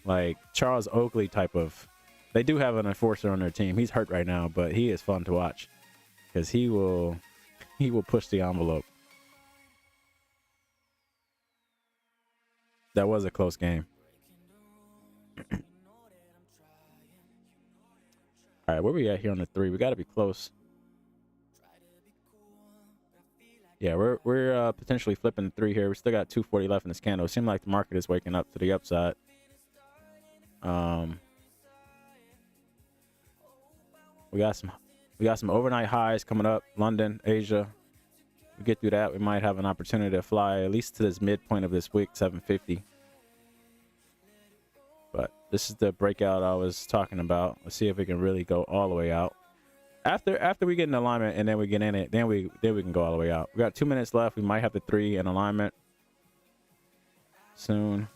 like Charles Oakley type of. They do have an enforcer on their team. He's hurt right now, but he is fun to watch because he will push the envelope. That was a close game. All right, where we at here on the 3? We got to be close. Yeah, we're potentially flipping the 3 here. We still got 240 left in this candle. It seems like the market is waking up to the upside. We got some overnight highs coming up. London, Asia. We get through that, we might have an opportunity to fly at least to this midpoint of this week, 750. But this is the breakout I was talking about. Let's see if we can really go all the way out. After we get in alignment and then we get in it, then we can go all the way out. We got 2 minutes left. We might have the 3 in alignment soon.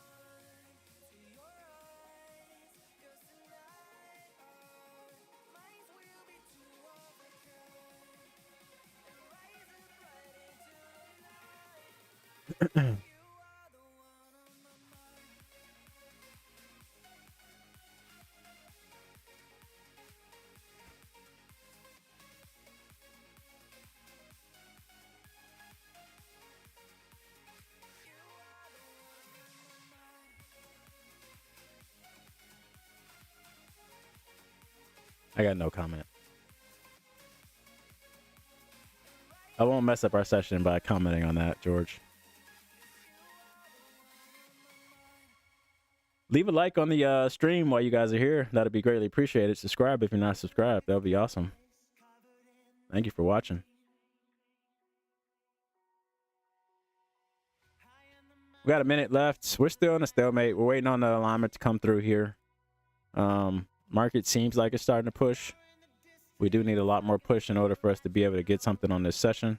I got no comment. I won't mess up our session by commenting on that, George. Leave a like on the stream while you guys are here. That'd be greatly appreciated. Subscribe if you're not subscribed. That would be awesome. Thank you for watching. We got a minute left. We're still in a stalemate. We're waiting on the alignment to come through here. Market seems like it's starting to push. We do need a lot more push in order for us to be able to get something on this session.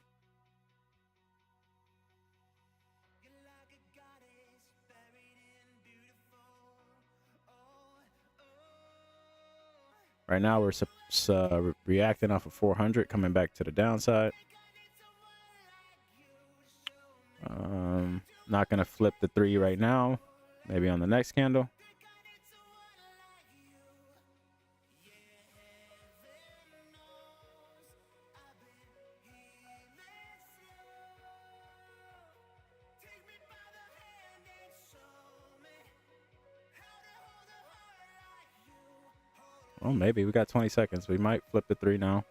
Right now, we're reacting off of 400, coming back to the downside. Not going to flip the 3 right now. Maybe on the next candle. Well, maybe. We got 20 seconds. We might flip the 3 now.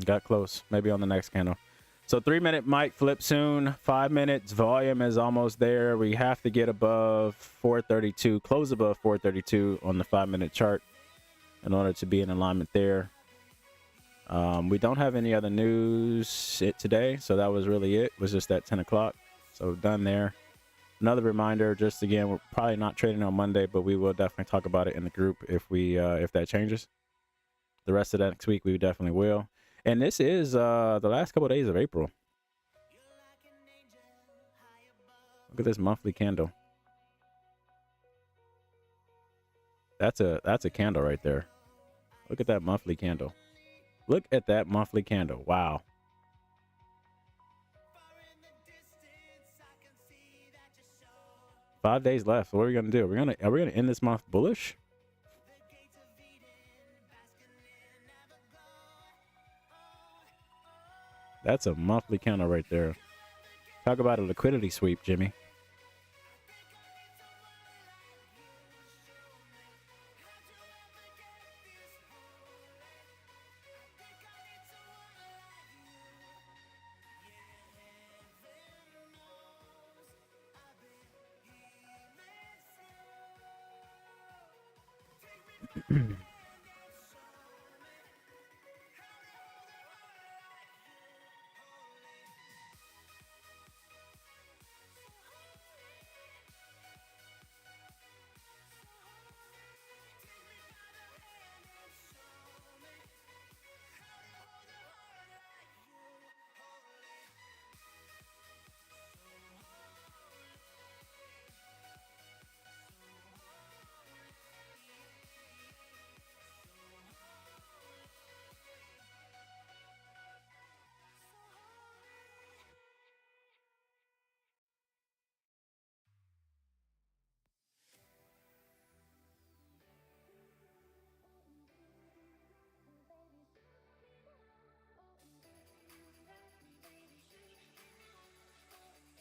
Got close. Maybe on the next candle. So 3 minute might flip soon. 5 minutes. Volume is almost there. We have to get above 432. Close above 432 on the 5 minute chart in order to be in alignment there. We don't have any other news today. So that was really it. It was just at 10 o'clock. So done there. Another reminder, just again, we're probably not trading on Monday, but we will definitely talk about it in the group if that changes. The rest of that next week, we definitely will. And this is the last couple of days of April. Look at this monthly candle. That's a candle right there. Look at that monthly candle. Look at that monthly candle. Wow. Five days left. What are we gonna do? Are we gonna end this month bullish? That's a monthly candle right there. Talk about a liquidity sweep, Jimmy.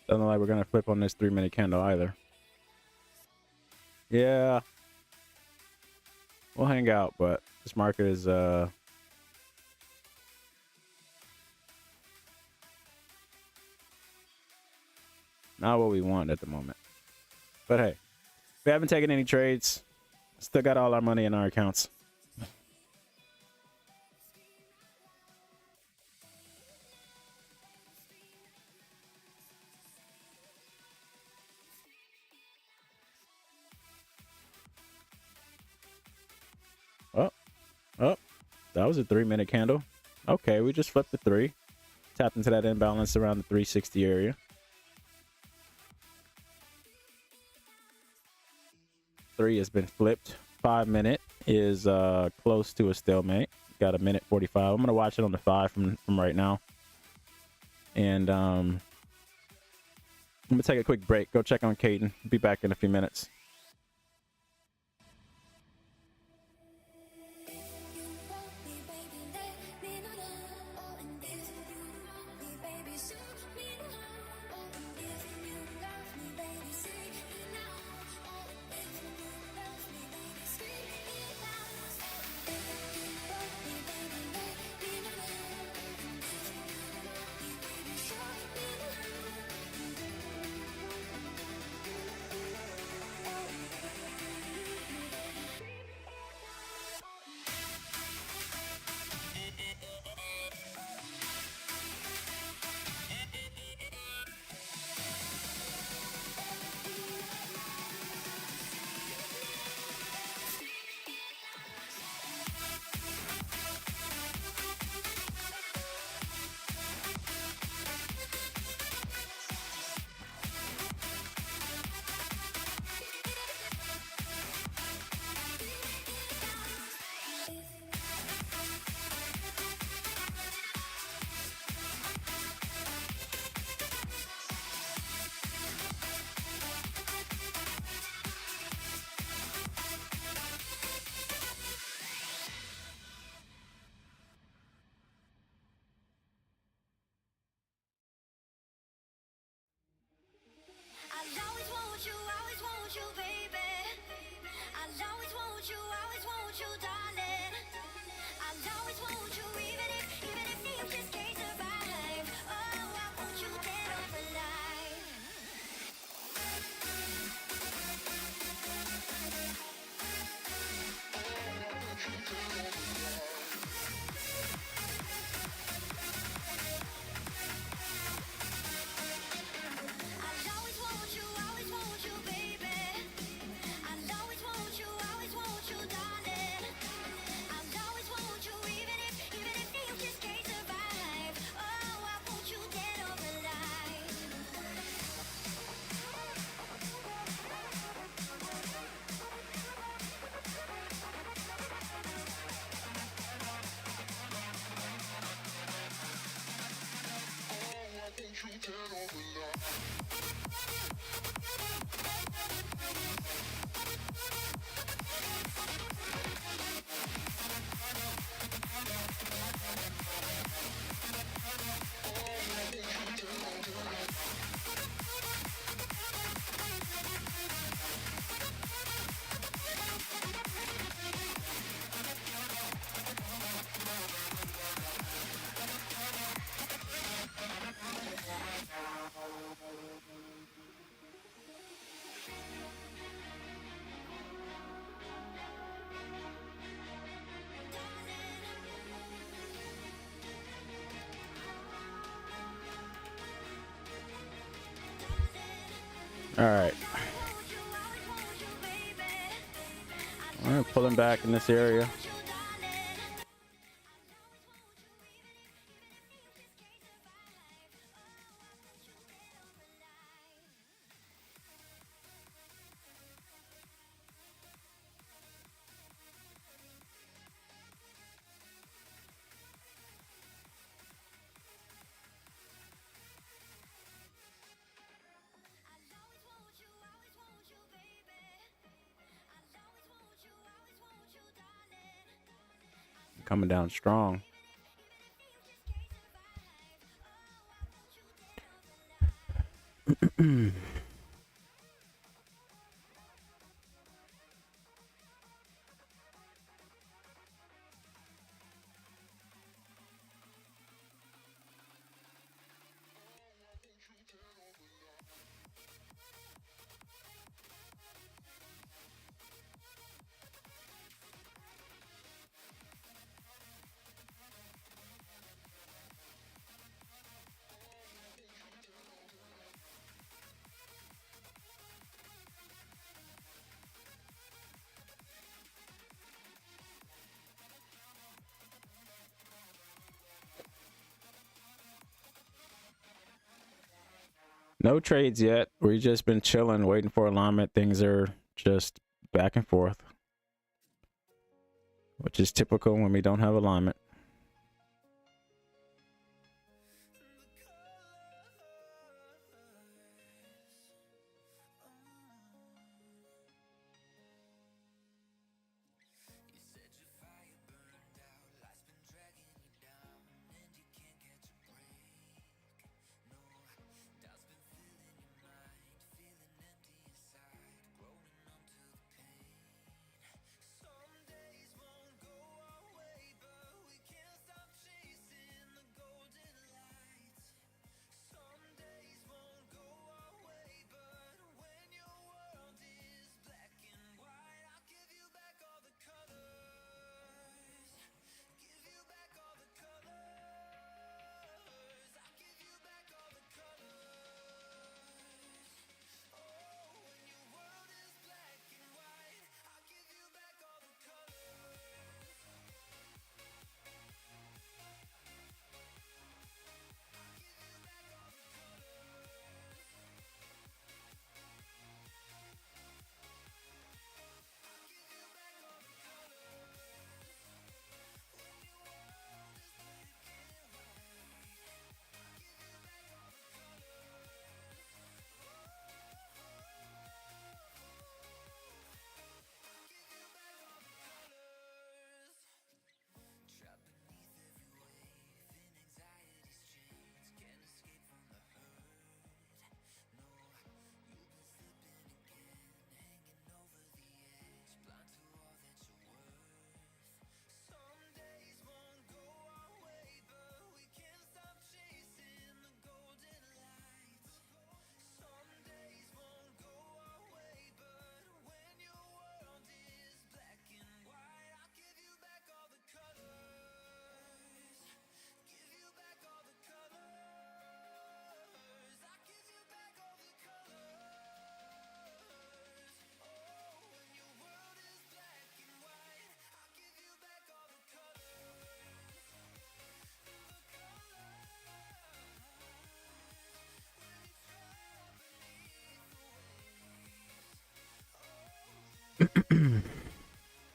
Doesn't look like we're gonna flip on this 3-minute candle either. Yeah, we'll hang out, but this market is not what we want at the moment. But hey, we haven't taken any trades. Still got all our money in our accounts. Oh, oh, that was a 3-minute candle. Okay, we just flipped the 3. Tapped into that imbalance around the 360 area. 3 has been flipped. 5-minute is close to a stalemate. Got a minute 45. I'm gonna watch it on the 5 from right now. And I'm gonna take a quick break. Go check on Caden. Be back in a few minutes. All right. All right, pulling back in this area. Coming down strong. No trades yet. We've just been chilling, waiting for alignment. Things are just back and forth, which is typical when we don't have alignment.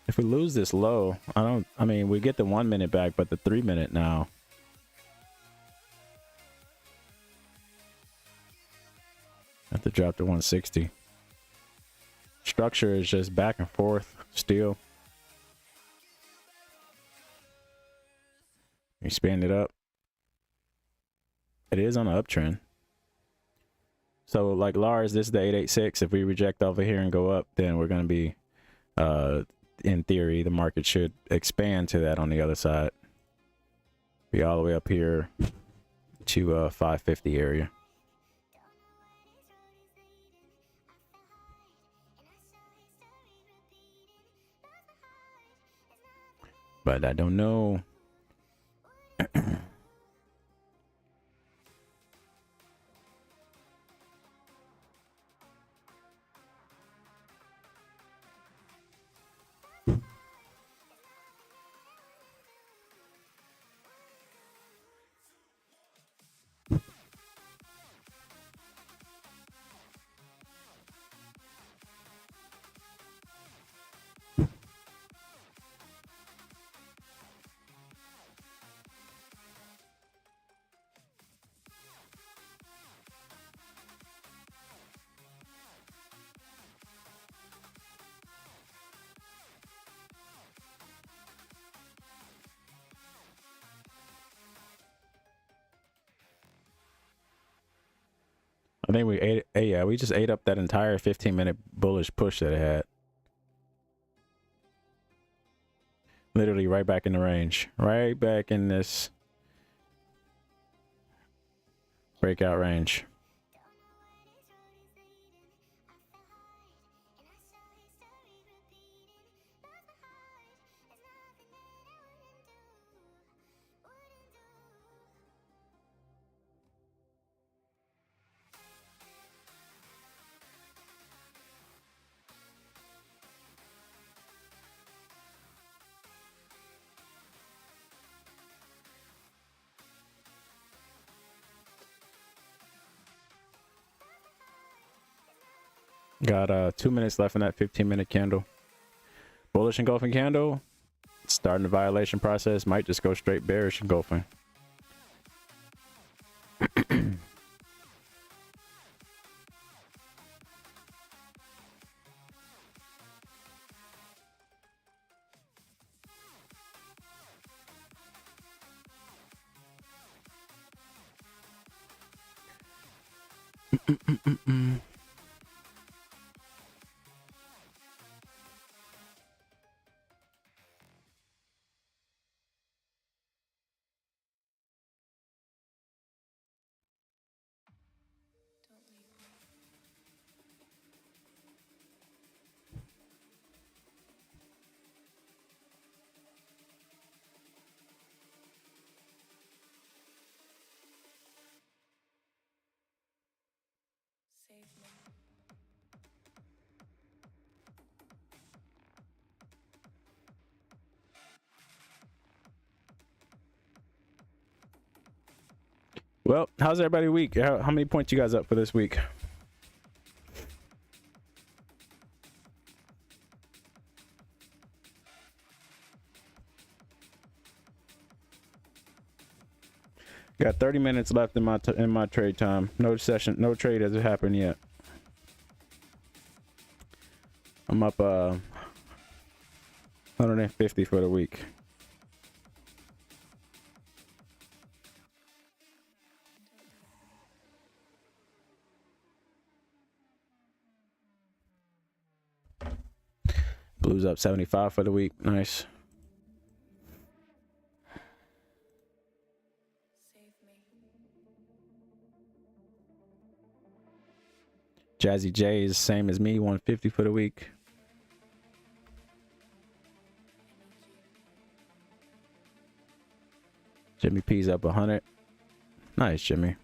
If we lose this low, I mean, we get the 1 minute back, but the 3 minute now. Have to drop to 160. Structure is just back and forth still. Expand it up. It is on an uptrend. So like Lars, this is the 886. If we reject over here and go up, then we're going to be, in theory, the market should expand to that on the other side. Be all the way up here to 550 area. But I don't know. think we ate. Yeah, we just ate up that entire 15-minute bullish push that it had. Literally right back in the range. Right back in this breakout range. Got 2 minutes left in that 15-minute candle. Bullish engulfing candle. Starting the violation process. Might just go straight bearish engulfing. Well, how's everybody week? How many points you guys up for this week? Got 30 minutes left in my trade time. No session, no trade hasn't happened yet. I'm up 150 for the week. Blues up 75 for the week. Nice. Jazzy J is same as me, 150 for the week. Jimmy P's up 100. Nice, Jimmy.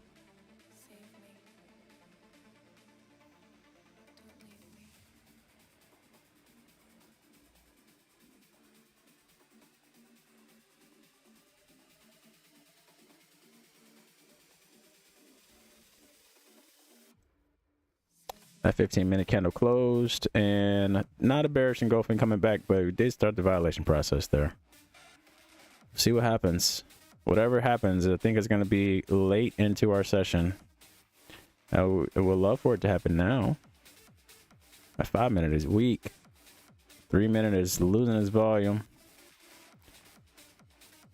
That 15-minute candle closed, and not a bearish engulfing coming back, but we did start the violation process there. See what happens. Whatever happens, I think it's going to be late into our session. I would love for it to happen now. My 5-minute is weak. 3-minute is losing its volume.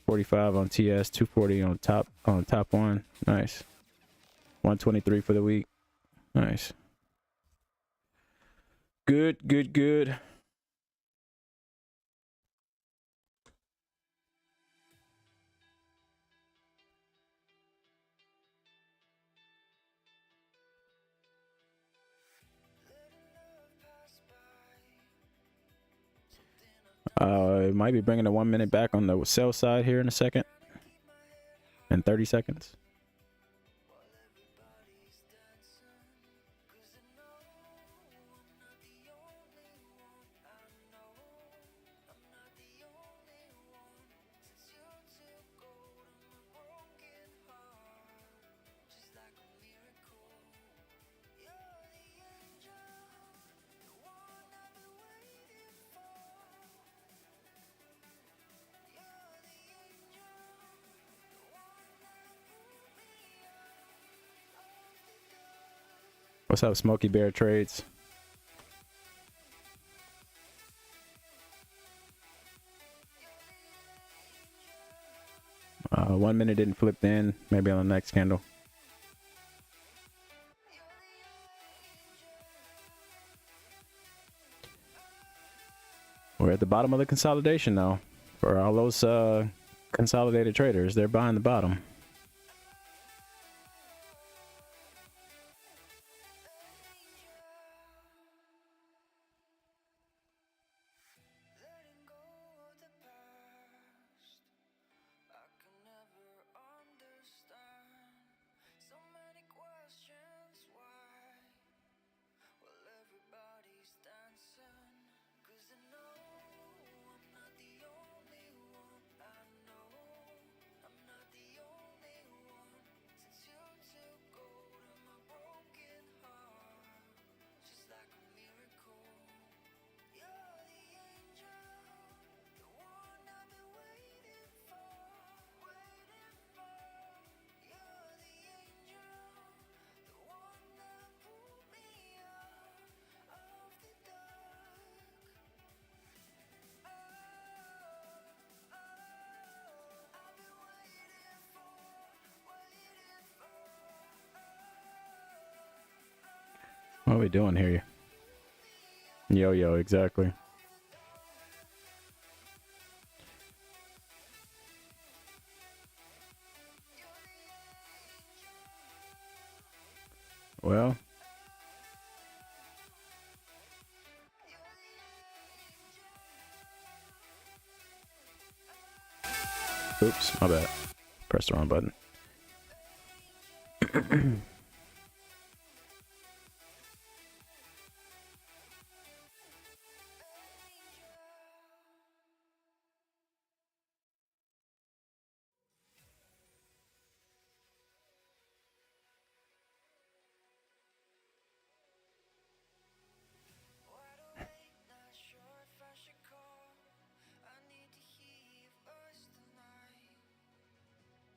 45 on TS, 240 on TopOne. Nice. 123 for the week. Nice. Good, good, good. Might be bringing the 1 minute back on the sell side here in a second. In 30 seconds. What's up, Smokey Bear Trades? .1 minute didn't flip in. Maybe on the next candle. at the bottom of the consolidation though. For all those consolidated traders, they're buying the bottom. Letting go of the past, I can never understand. So many questions why, while everybody's dancing. 'Cause I know I'm not the only one. I know I'm not the only one. Since you took hold of my broken heart, just like a miracle. You're the angel, the one I've been waiting for, waiting for. You're the angel, the one that pulled me out of the dark. Oh, I've been waiting for, waiting for. What are we doing here? Yo, exactly. Well, oops, my bad. Pressed the wrong button. Wide awake, not sure if I should call. I need to hear your voice tonight.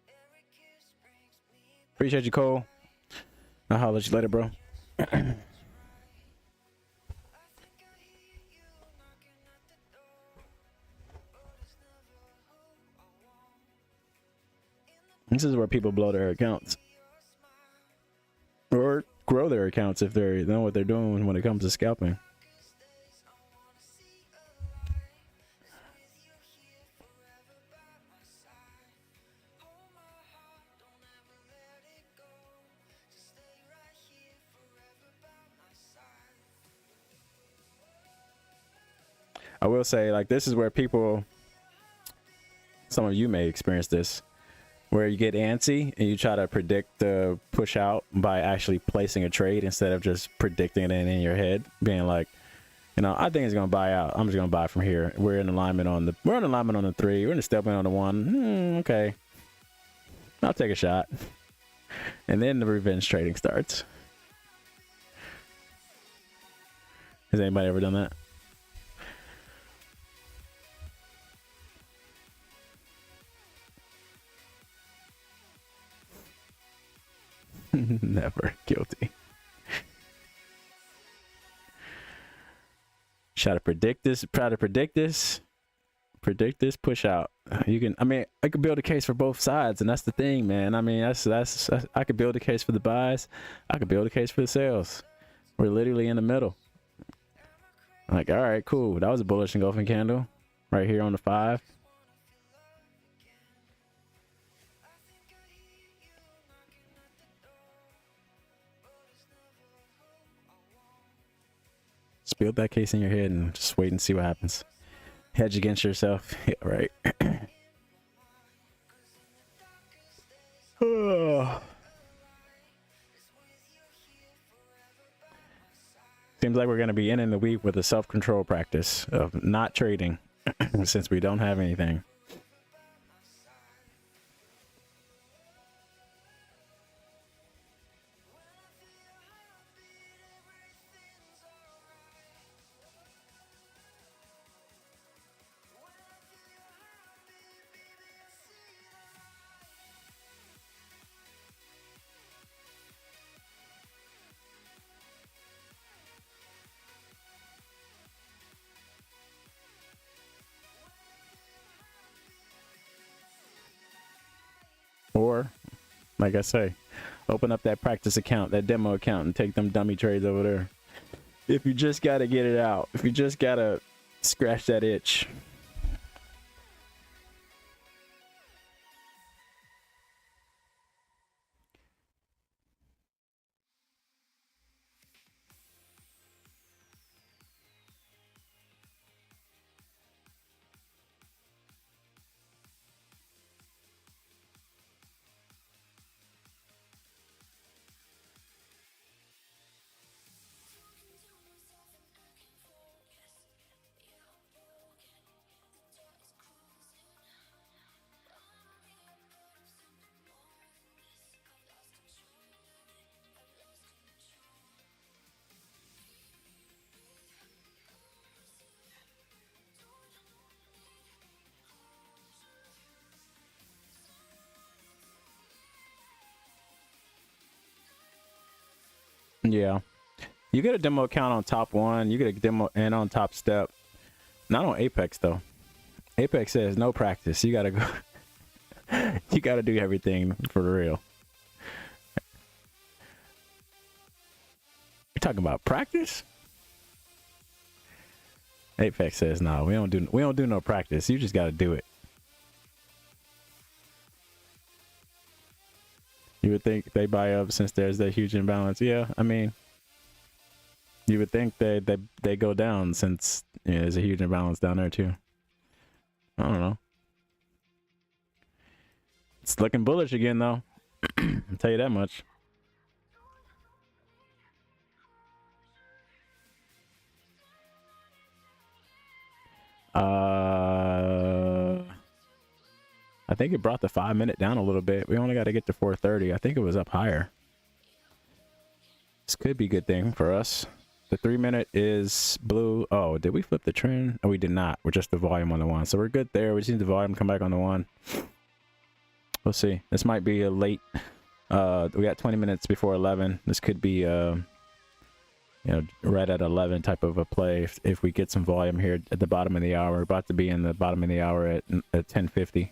Every kiss brings me back. Appreciate you, Cole. I'll holler at you later, bro. I think I hear you knocking at the door, but it's never who I want. This is where people blow their accounts or grow their accounts if they know what they're doing when it comes to scalping. Darkest days, I wanna see a light. It's with you here forever by my side. Hold my heart, don't ever let it go. Just stay right here forever by my side. I will say, like, this is where people, some of you may experience this, where you get antsy and you try to predict the push out by actually placing a trade instead of just predicting it in your head, being like, you know, I think it's gonna buy out. I'm just gonna buy from here. We're in alignment on the 3. We're in the step in on the 1. Okay, I'll take a shot. And then the revenge trading starts. Has anybody ever done that? Never. Guilty. Try to predict this push out. You can, I mean, I could build a case for both sides, and that's the thing, man. I mean, that's I could build a case for the buys, I could build a case for the sales. We're literally in the middle. Like, all right, cool. That was a bullish engulfing candle right here on the 5. Just build that case in your head and just wait and see what happens. Hedge against yourself. Yeah, right. Seems like we're going to be in the week with a self-control practice of not trading since we don't have anything. Or, like I say, open up that practice account, that demo account, and take them dummy trades over there. If you just got to get it out, if you just got to Scratch that itch. Yeah. You get a demo account on TopOne. You get a demo and on Top Step. Not on Apex though. Apex says no practice. You gotta go. You gotta do everything for real. You're talking about practice? Apex says no. We don't do no practice. You just gotta do it. You would think they buy up since there's that huge imbalance. Yeah, I mean, you would think they go down since there's a huge imbalance down there too. I don't know. It's looking bullish again though. I'll tell you that much. I think it brought the 5-minute down a little bit. We only got to get to 430. I think it was up higher. This could be a good thing for us. The 3-minute is blue. Oh, did we flip the trend? Oh, we did not. We're just the volume on the one. So we're good there. We just need the volume come back on the one. We'll see. This might be a late. We got 20 minutes before 11. This could be right at 11 type of a play if we get some volume here at the bottom of the hour. We're about to be in the bottom of the hour at 10:50.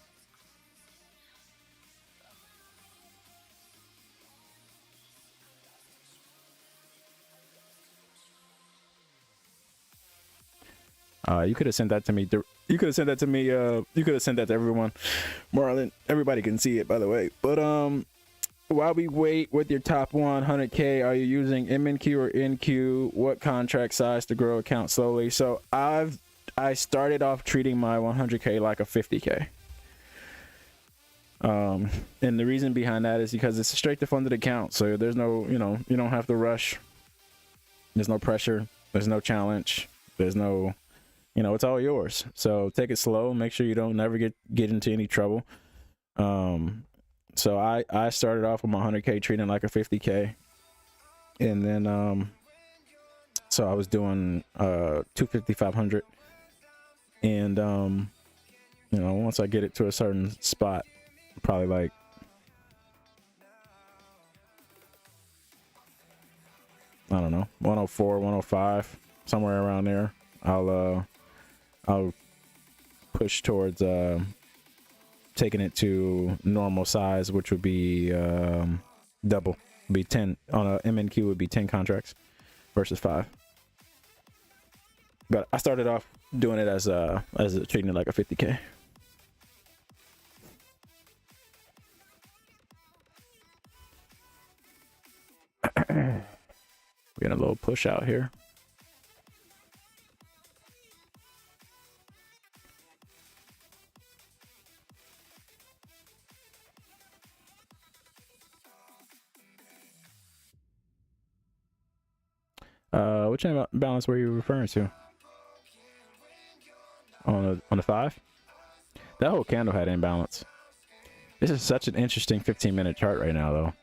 You could have sent that to me. You could have sent that to me. You could have sent that to everyone. Marlon, everybody can see it, by the way. But while we wait with your top 100K, are you using MNQ or NQ? What contract size to grow account slowly? So I started off treating my 100K like a 50K. And the reason behind that is because it's a straight to funded account. So there's no, you don't have to rush. There's no pressure. There's no challenge. There's no, it's all yours. So take it slow. Make sure you don't never get into any trouble. So I started off with my 100K treating like a 50K. And then, so I was doing 250, 500. And, once I get it to a certain spot, probably like, I don't know, 104, 105, somewhere around there. I'll push towards taking it to normal size, which would be double, be 10 on a MNQ would be 10 contracts versus 5. But I started off doing it as treating it like a 50K. We're getting a little push out here. Which balance were you referring to? On the 5? That whole candle had imbalance. This is such an interesting 15-minute chart right now, though.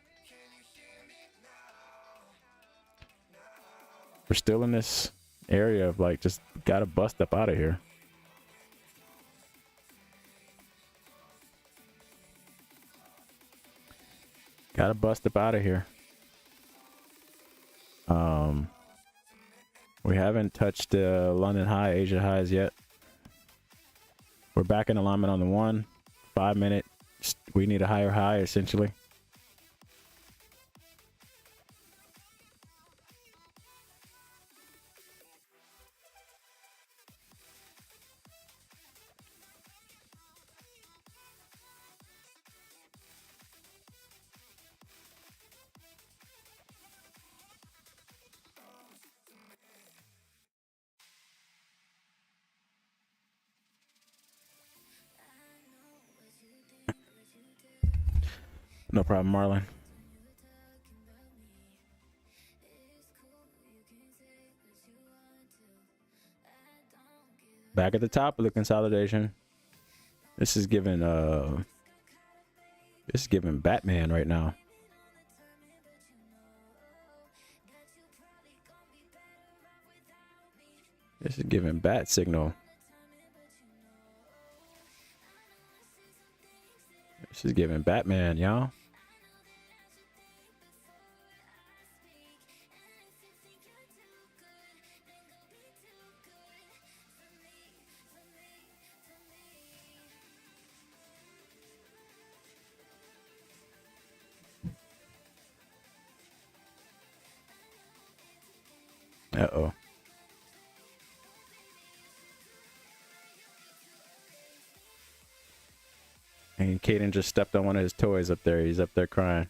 We're still in this area of like just gotta bust up out of here. Gotta bust up out of here. We haven't touched the London high, Asia highs yet. We're back in alignment on the 1. 5-minute. We need a higher high, essentially. No problem, Marlon. Back at the top of the consolidation. This is giving Batman right now. This is giving bat signal. This is giving Batman, y'all. Uh-oh. And Caden just stepped on one of his toys up there. He's up there crying.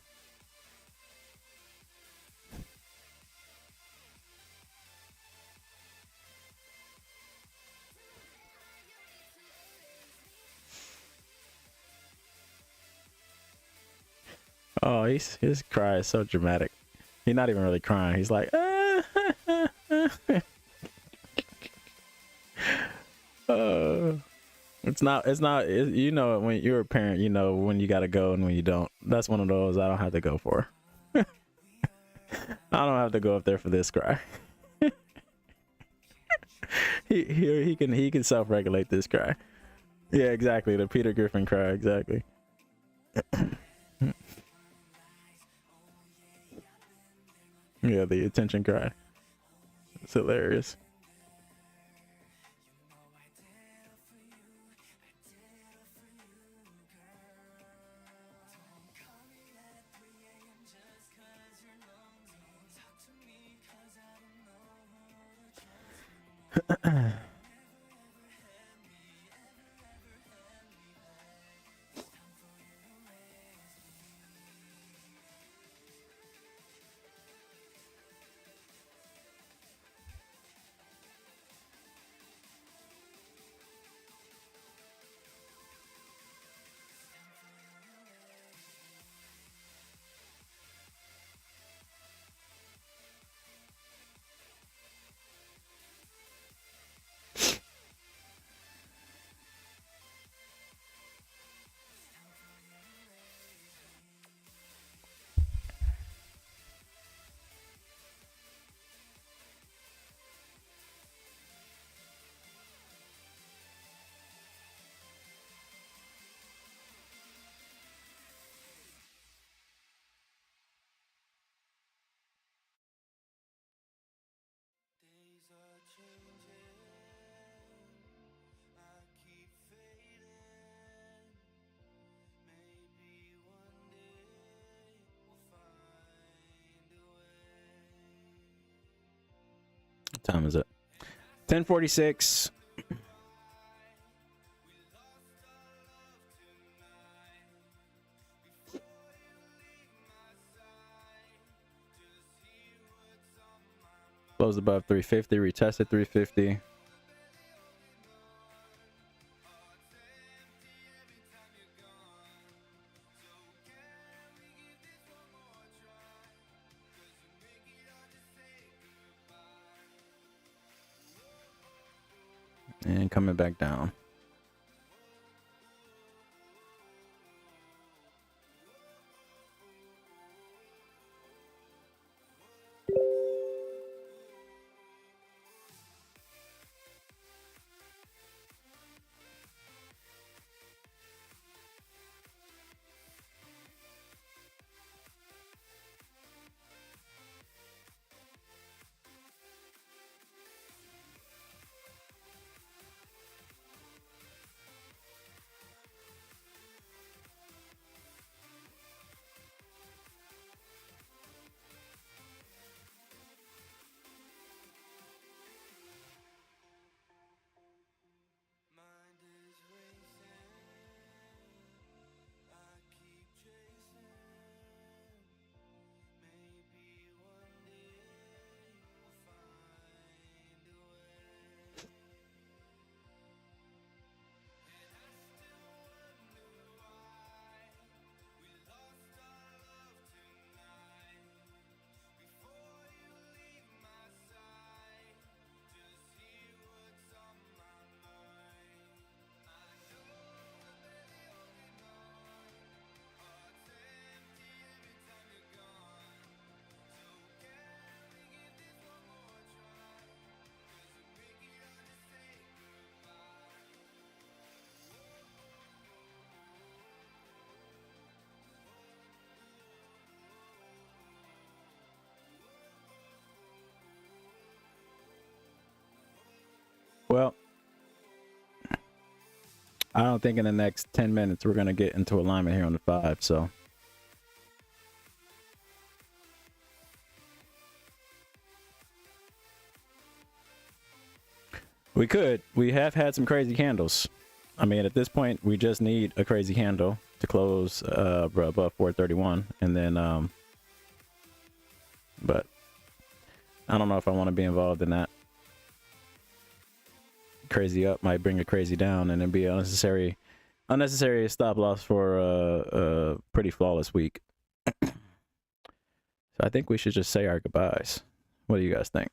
Oh, his cry is so dramatic. He's not even really crying. He's like, you know, when you're a parent, you know when you gotta go and when you don't. That's one of those I don't have to go for. I don't have to go up there for this cry. he can self-regulate this cry. Yeah, exactly. The Peter Griffin cry, exactly. Yeah, the attention cry. It's hilarious. Days are changing, I keep fading. Maybe one day we'll find a way. What time is it? 10:46. Closed above 350, retested 350. And coming back down. Well, I don't think in the next 10 minutes we're going to get into alignment here on the 5, so. We could. We have had some crazy candles. I mean, at this point, we just need a crazy candle to close above 431. And then, but I don't know if I want to be involved in that. Crazy up might bring a crazy down, and it'd be an unnecessary stop loss for a pretty flawless week. So I think we should just say our goodbyes. What do you guys think?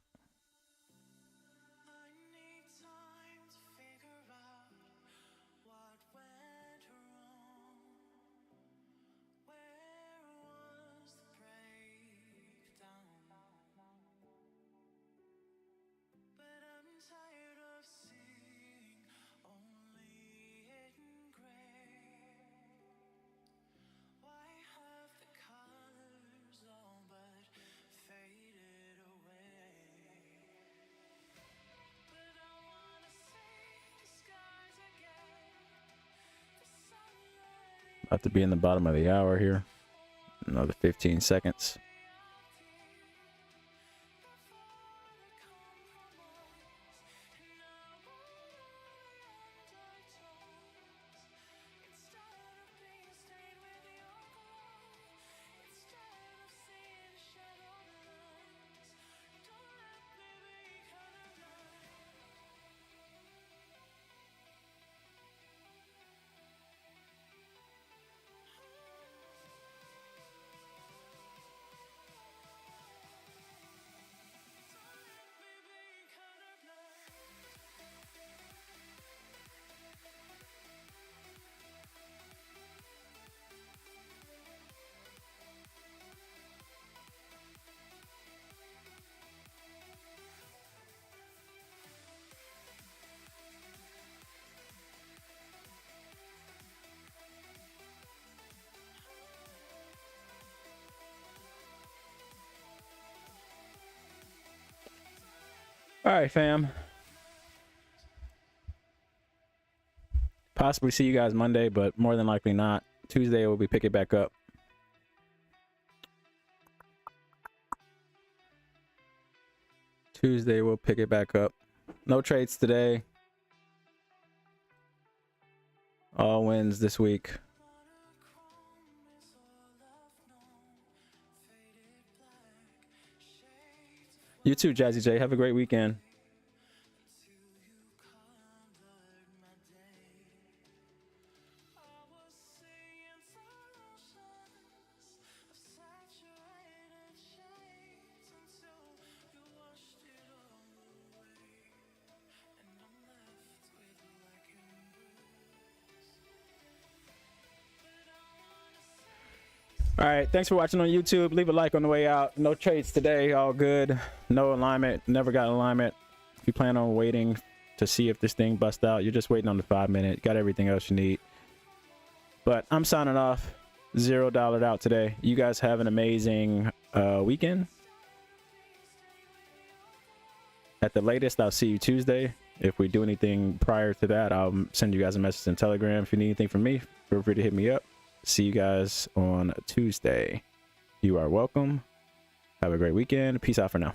About to be in the bottom of the hour here. Another 15 seconds. All right, fam. Possibly see you guys Monday, but more than likely not. Tuesday we'll be picking back up. Tuesday we'll pick it back up. No trades today. All wins this week. You too, Jazzy J. Have a great weekend. All right, thanks for watching on YouTube. Leave a like on the way out. No trades today, all good. No alignment, never got alignment. If you plan on waiting to see if this thing busts out, you're just waiting on the 5 minute. Got everything else you need. But I'm signing off. $0 out today. You guys have an amazing weekend. At the latest, I'll see you Tuesday. If we do anything prior to that, I'll send you guys a message in Telegram. If you need anything from me, feel free to hit me up. See you guys on Tuesday. You are welcome. Have a great weekend. Peace out for now.